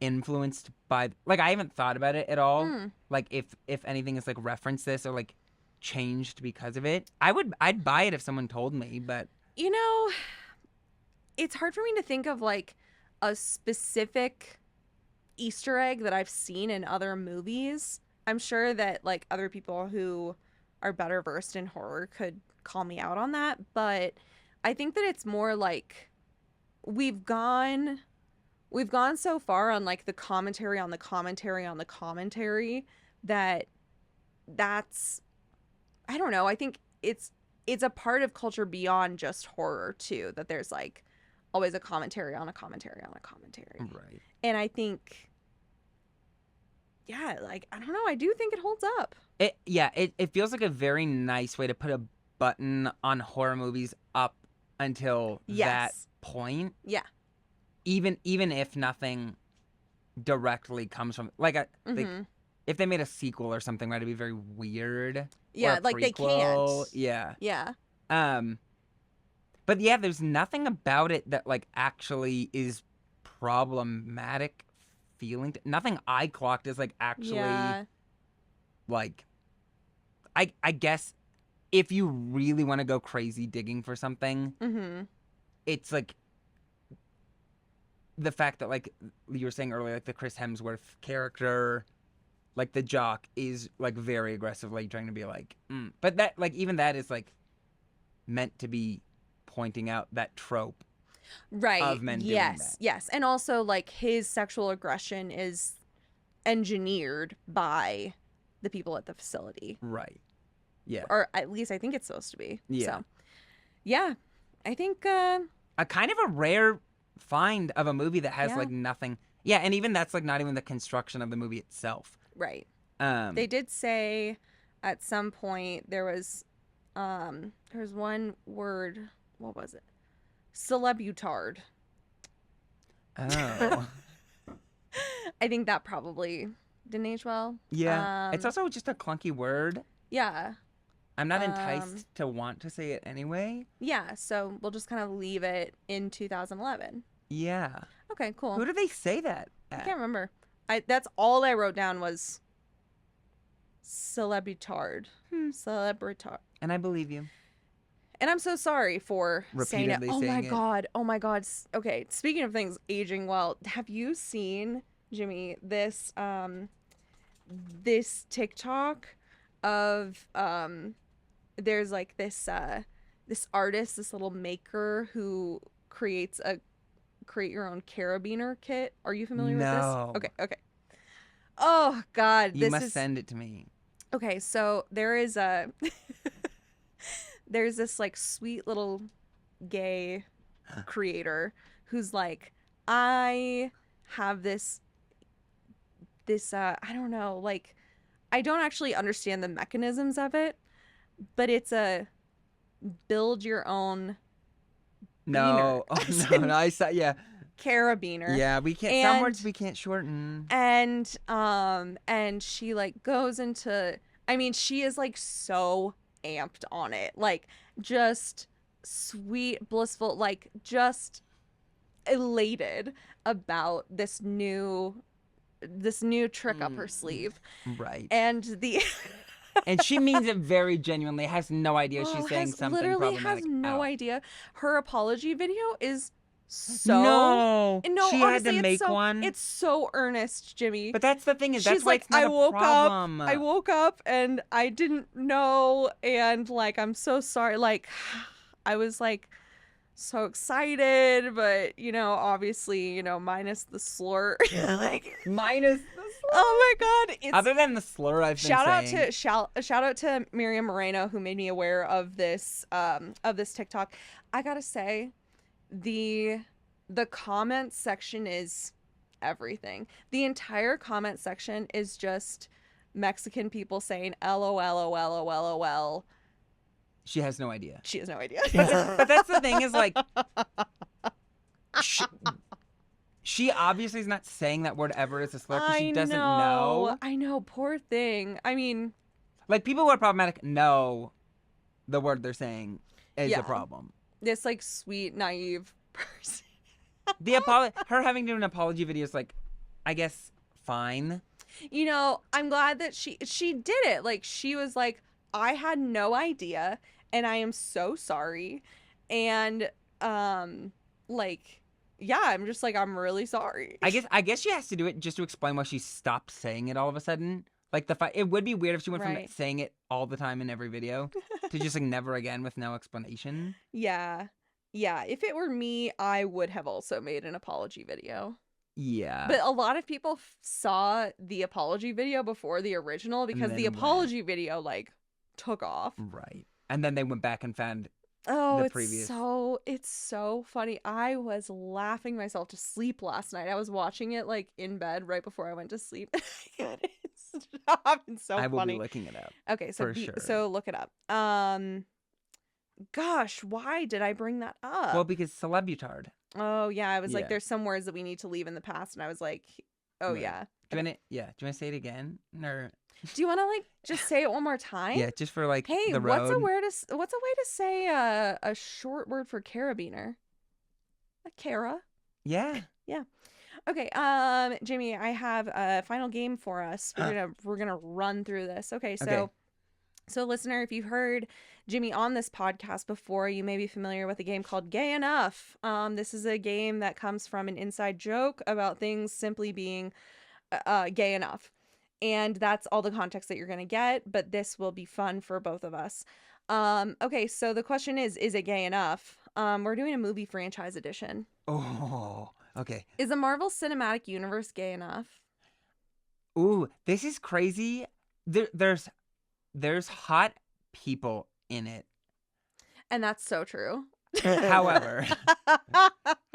Speaker 2: influenced by, like, I haven't thought about it at all, like if anything is like referenced this or like changed because of it? I'd buy it if someone told me, but
Speaker 1: it's hard for me to think of like a specific Easter egg that I've seen in other movies. I'm sure that like other people who are better versed in horror could call me out on that, but I think that it's more like we've gone so far on like the commentary on the commentary on the commentary that's I don't know. I think it's a part of culture beyond just horror too, that there's like always a commentary on a commentary on a commentary.
Speaker 2: Right.
Speaker 1: And I think like I don't know, I do think it holds up.
Speaker 2: It feels like a very nice way to put a button on horror movies up until that point.
Speaker 1: Yeah.
Speaker 2: Even if nothing directly comes from, like, if they made a sequel or something, right, it'd be very weird.
Speaker 1: Yeah, like they can't.
Speaker 2: Yeah.
Speaker 1: Yeah.
Speaker 2: But yeah, there's nothing about it that like actually is problematic feeling. Nothing I clocked is like actually like, I guess if you really want to go crazy digging for something, it's like the fact that, like you were saying earlier, like the Chris Hemsworth character, like the jock, is like very aggressively trying to be like, but that, like, even that is like meant to be pointing out that trope,
Speaker 1: right?
Speaker 2: Of men doing that.
Speaker 1: Yes, and also like his sexual aggression is engineered by the people at the facility,
Speaker 2: right? Yeah,
Speaker 1: or at least I think it's supposed to be.
Speaker 2: Yeah,
Speaker 1: so, yeah, I think
Speaker 2: a kind of a rare find of a movie that has like nothing. Yeah, and even that's like not even the construction of the movie itself.
Speaker 1: Right. They did say at some point there was one word. What was it? Celebutard.
Speaker 2: Oh.
Speaker 1: I think that probably didn't age well.
Speaker 2: Yeah. It's also just a clunky word.
Speaker 1: Yeah.
Speaker 2: I'm not enticed to want to say it anyway.
Speaker 1: Yeah, so we'll just kind of leave it in 2011.
Speaker 2: Yeah.
Speaker 1: Okay, cool.
Speaker 2: Who do they say that at?
Speaker 1: I can't remember. That's all I wrote down was celebutard. Celebritard.
Speaker 2: And I believe you.
Speaker 1: And I'm so sorry for
Speaker 2: Repeatedly
Speaker 1: saying it.
Speaker 2: saying it.
Speaker 1: Oh my god. Okay, speaking of things aging well, have you seen, Jimmy, this TikTok of there's like this artist, this little maker who creates a create your own carabiner kit. Are you familiar with this? Okay. Oh god,
Speaker 2: you must send it to me.
Speaker 1: Okay, so there is there's this like sweet little gay creator who's like, I have this I don't know, like I don't actually understand the mechanisms of it, but it's a build your own
Speaker 2: no I saw
Speaker 1: carabiner.
Speaker 2: Yeah, we can't, some words we can't shorten.
Speaker 1: And she like goes into, I mean, she is like so amped on it, like just sweet, blissful, like just elated about this new trick up her sleeve.
Speaker 2: Right.
Speaker 1: And
Speaker 2: and she means it very genuinely, has no idea she's saying something
Speaker 1: literally
Speaker 2: problematic.
Speaker 1: has no idea. Her apology video is
Speaker 2: No,
Speaker 1: no,
Speaker 2: she had to
Speaker 1: honestly,
Speaker 2: make one.
Speaker 1: it's so earnest, Jimmy.
Speaker 2: But that's the thing is, that's
Speaker 1: She's
Speaker 2: why
Speaker 1: like,
Speaker 2: it's not a problem.
Speaker 1: I woke up and I didn't know, and like, I'm so sorry. Like, I was like so excited, but you know, obviously, you know, minus the slur. Like,
Speaker 2: Minus the slur.
Speaker 1: oh my god, it's
Speaker 2: Other than the slur I've been saying.
Speaker 1: shout out to Miriam Moreno, who made me aware of this TikTok. I gotta say, the comment section is everything. The entire comment section is just Mexican people saying LOL, LOL, LOL.
Speaker 2: She has no idea.
Speaker 1: She has no idea.
Speaker 2: But that's the thing is, like, she obviously is not saying that word ever as a slur because she doesn't know.
Speaker 1: I know, poor thing. I mean,
Speaker 2: like, people who are problematic know the word they're saying is a problem.
Speaker 1: This like sweet, naive person.
Speaker 2: Her having to do an apology video is like, I guess, fine.
Speaker 1: You know, I'm glad that she did it. Like, she was like, I had no idea, and I am so sorry. And like, yeah, I'm just like, I'm really sorry.
Speaker 2: I guess she has to do it just to explain why she stopped saying it all of a sudden. Like, it would be weird if she went from saying it all the time in every video to just like never again with no explanation.
Speaker 1: Yeah. If it were me, I would have also made an apology video.
Speaker 2: Yeah.
Speaker 1: But a lot of people saw the apology video before the original because the apology video like took off.
Speaker 2: Right. And then they went back and found
Speaker 1: it's so funny. I was laughing myself to sleep last night. I was watching it like in bed right before I went to sleep. It's so funny.
Speaker 2: I will be looking it up.
Speaker 1: Okay, so look it up. Gosh, why did I bring that up?
Speaker 2: Well, because celebutard.
Speaker 1: Oh yeah, I was like, there's some words that we need to leave in the past, and I was like, oh yeah.
Speaker 2: Do you want to say it again, or
Speaker 1: do you want to like just say it one more time?
Speaker 2: Yeah, just for like
Speaker 1: hey,
Speaker 2: the road.
Speaker 1: what's a way to say a short word for carabiner? A cara.
Speaker 2: Yeah.
Speaker 1: Yeah. Okay, Jamie, I have a final game for us. We're gonna run through this. Okay, so listener, if you've heard Jimmy on this podcast before, you may be familiar with a game called Gay Enough. This is a game that comes from an inside joke about things simply being gay enough. And that's all the context that you're going to get, but this will be fun for both of us. Okay, so the question is it gay enough? We're doing a movie franchise edition.
Speaker 2: Oh, okay.
Speaker 1: Is the Marvel Cinematic Universe gay enough?
Speaker 2: Ooh, this is crazy. There's hot people in it.
Speaker 1: And that's so true.
Speaker 2: However,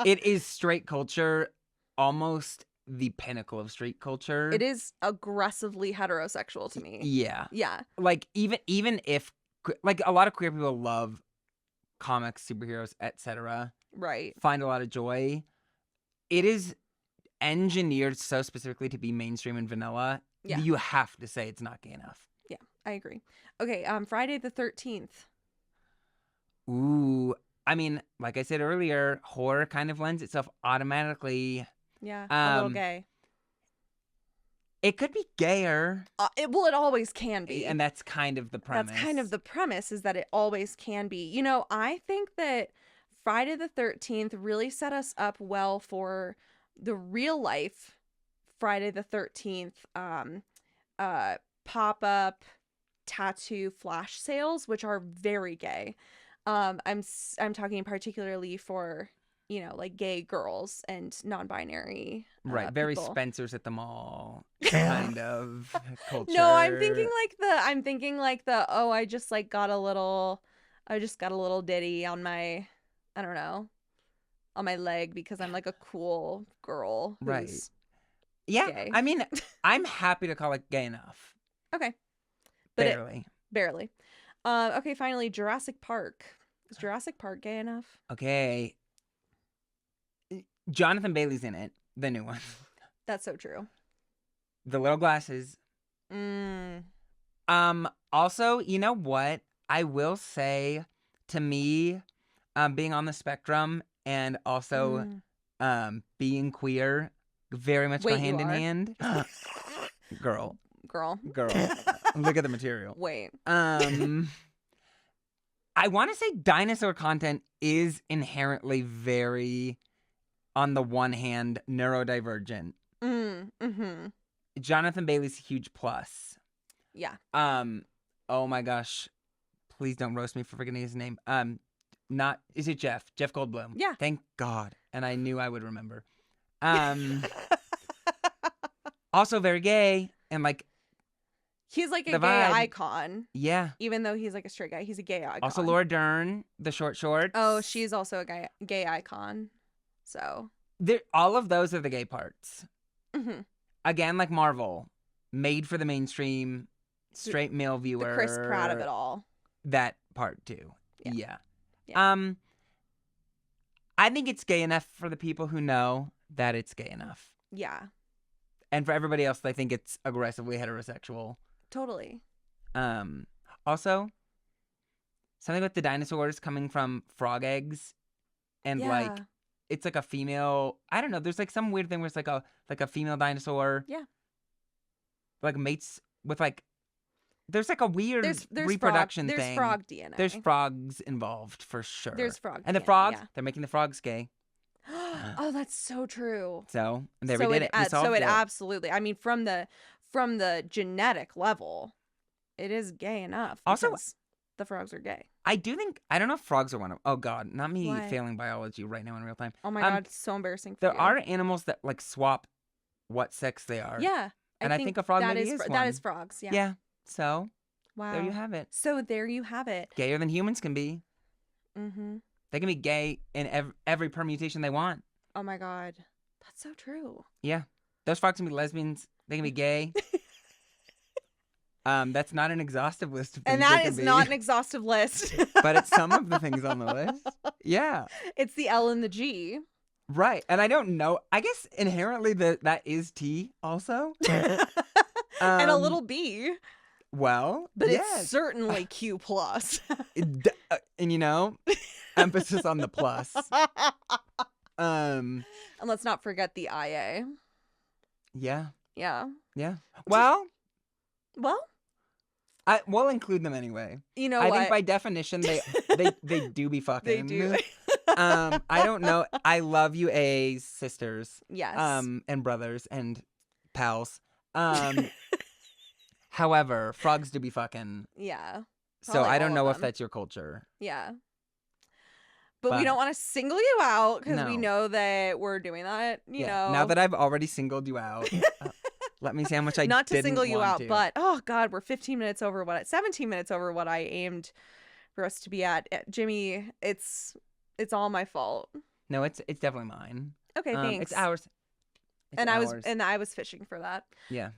Speaker 2: it is straight culture, almost the pinnacle of straight culture.
Speaker 1: It is aggressively heterosexual to me.
Speaker 2: Yeah.
Speaker 1: Yeah.
Speaker 2: Like, even if, like, a lot of queer people love comics, superheroes, etc.
Speaker 1: Right.
Speaker 2: Find a lot of joy. It is engineered so specifically to be mainstream and vanilla. Yeah. You have to say it's not gay enough.
Speaker 1: Yeah, I agree. Okay, Friday the 13th.
Speaker 2: Ooh, I mean, like I said earlier, horror kind of lends itself automatically.
Speaker 1: Yeah, a little gay.
Speaker 2: It could be gayer.
Speaker 1: It always can be.
Speaker 2: And that's kind of the premise.
Speaker 1: That's kind of the premise, is that it always can be. You know, I think that Friday the 13th really set us up well for the real life Friday the 13th pop-up tattoo flash sales, which are very gay. I'm talking particularly for, you know, like gay girls and non-binary
Speaker 2: right, very
Speaker 1: people.
Speaker 2: Spencer's at the mall kind of culture.
Speaker 1: No, I'm thinking like the oh, I just got a little ditty on my, I don't know, on my leg because I'm like a cool girl.
Speaker 2: Right. Yeah, gay. I mean, I'm happy to call it gay enough.
Speaker 1: Okay.
Speaker 2: But
Speaker 1: barely. Okay, finally, Jurassic Park. Is Jurassic Park gay enough?
Speaker 2: Okay. Jonathan Bailey's in it, the new one.
Speaker 1: That's so true.
Speaker 2: The little glasses. Also, you know what? I will say, to me, being on the spectrum and also being queer very much go hand in hand. Girl. Look at the material.
Speaker 1: Wait.
Speaker 2: I want to say dinosaur content is inherently very on the one hand, neurodivergent.
Speaker 1: Mm-hmm.
Speaker 2: Jonathan Bailey's a huge plus.
Speaker 1: Yeah.
Speaker 2: Oh my gosh. Please don't roast me for forgetting his name. Is it Jeff? Jeff Goldblum.
Speaker 1: Yeah.
Speaker 2: Thank God. And I knew I would remember. Also very gay and like
Speaker 1: he's like a
Speaker 2: the
Speaker 1: gay
Speaker 2: vibe.
Speaker 1: icon.
Speaker 2: Yeah.
Speaker 1: Even though he's like a straight guy, he's a gay icon.
Speaker 2: Also Laura Dern, the short shorts.
Speaker 1: Oh, she's also a gay icon. So
Speaker 2: all of those are the gay parts.
Speaker 1: mm-hmm.
Speaker 2: Again, like Marvel, made for the mainstream, straight male viewer.
Speaker 1: The Chris Pratt of it all.
Speaker 2: That part too.
Speaker 1: Yeah.
Speaker 2: I think it's gay enough for the people who know that it's gay enough.
Speaker 1: Yeah.
Speaker 2: And for everybody else, I think it's aggressively heterosexual.
Speaker 1: Totally.
Speaker 2: Also, something with the dinosaurs coming from frog eggs, and like it's like a female. I don't know. There's like some weird thing where it's like a female dinosaur.
Speaker 1: Yeah.
Speaker 2: Like mates with like. There's like a weird reproduction thing.
Speaker 1: There's frog DNA.
Speaker 2: There's frogs involved for sure.
Speaker 1: There's frog
Speaker 2: and
Speaker 1: DNA,
Speaker 2: the frogs,
Speaker 1: yeah.
Speaker 2: they're making the frogs gay.
Speaker 1: Oh, that's so true.
Speaker 2: So there we did it. We solved
Speaker 1: so it
Speaker 2: it.
Speaker 1: Absolutely. I mean, from the genetic level, it is gay enough.
Speaker 2: Also,
Speaker 1: the frogs are gay.
Speaker 2: I don't know if frogs are one of. Oh God, not me
Speaker 1: What?
Speaker 2: failing biology right now in real time.
Speaker 1: Oh my God, it's so embarrassing.
Speaker 2: There are animals that like swap what sex they are.
Speaker 1: Yeah,
Speaker 2: and I think a frog maybe is one.
Speaker 1: That is frogs. Yeah.
Speaker 2: Yeah. So.
Speaker 1: Wow.
Speaker 2: There you have it.
Speaker 1: So there you have it.
Speaker 2: Gayer than humans can be.
Speaker 1: Mm-hmm.
Speaker 2: They can be gay in every permutation they want.
Speaker 1: Oh my God, that's so true.
Speaker 2: Yeah, those frogs can be lesbians. They can be gay. That's not an exhaustive list of things.
Speaker 1: And that is not an exhaustive list.
Speaker 2: But it's some of the things on the list. Yeah.
Speaker 1: It's the L and the G.
Speaker 2: Right, and I don't know. I guess inherently that is T also.
Speaker 1: And a little B.
Speaker 2: Well,
Speaker 1: but
Speaker 2: yes.
Speaker 1: It's certainly Q plus.
Speaker 2: And emphasis on the plus.
Speaker 1: And let's not forget the IA.
Speaker 2: Yeah.
Speaker 1: Yeah.
Speaker 2: Yeah. Well,
Speaker 1: we'll
Speaker 2: include them anyway.
Speaker 1: You know
Speaker 2: I
Speaker 1: what?
Speaker 2: think by definition they do be fucking.
Speaker 1: They do.
Speaker 2: I don't know. I love you, sisters.
Speaker 1: Yes.
Speaker 2: And brothers and pals. However, frogs do be fucking.
Speaker 1: Yeah.
Speaker 2: So I don't know if that's your culture.
Speaker 1: Yeah. But we don't want to single you out because
Speaker 2: No.
Speaker 1: we know that we're doing that, you know.
Speaker 2: Now that I've already singled you out, let me see how much I
Speaker 1: Not to
Speaker 2: didn't
Speaker 1: single you
Speaker 2: want
Speaker 1: out,
Speaker 2: to.
Speaker 1: but oh God, we're 17 minutes over what I aimed for us to be at. Jimmy, it's all my fault.
Speaker 2: No, it's definitely mine.
Speaker 1: Okay, thanks.
Speaker 2: It's ours.
Speaker 1: I was fishing for that.
Speaker 2: Yeah.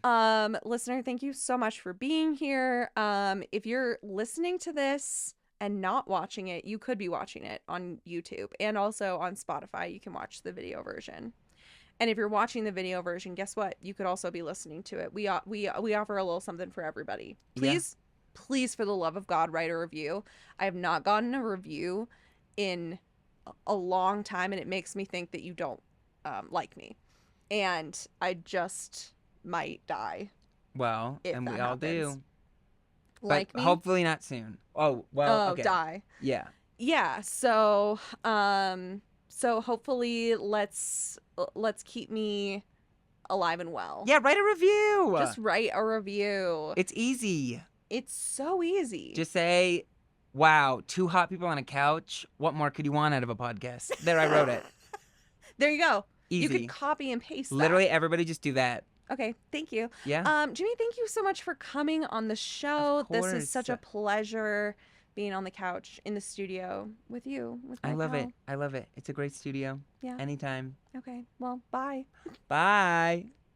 Speaker 1: Listener, thank you so much for being here. If you're listening to this and not watching it, you could be watching it on YouTube and also on Spotify. You can watch the video version. And if you're watching the video version, guess what? You could also be listening to it. We offer a little something for everybody. Please, for the love of God, write a review. I have not gotten a review in a long time, and it makes me think that you don't like me. And I just might die.
Speaker 2: Well, and we all do.
Speaker 1: Like
Speaker 2: but
Speaker 1: me?
Speaker 2: Hopefully not soon. Oh, well, okay.
Speaker 1: Die.
Speaker 2: Yeah.
Speaker 1: Yeah, so hopefully let's keep me alive and well.
Speaker 2: Yeah, write a review.
Speaker 1: Just write a review.
Speaker 2: It's easy.
Speaker 1: It's so easy.
Speaker 2: Just say, wow, two hot people on a couch. What more could you want out of a podcast? There, I wrote it.
Speaker 1: There you go.
Speaker 2: Easy.
Speaker 1: You could copy and paste that.
Speaker 2: Literally, everybody just do that.
Speaker 1: Okay, thank you.
Speaker 2: Yeah.
Speaker 1: Jimmy, thank you so much for coming on the show.
Speaker 2: Of course.
Speaker 1: This is such a pleasure being on the couch in the studio with you.
Speaker 2: I love it. I love it. It's a great studio.
Speaker 1: Yeah.
Speaker 2: Anytime.
Speaker 1: Okay. Well, bye.
Speaker 2: Bye.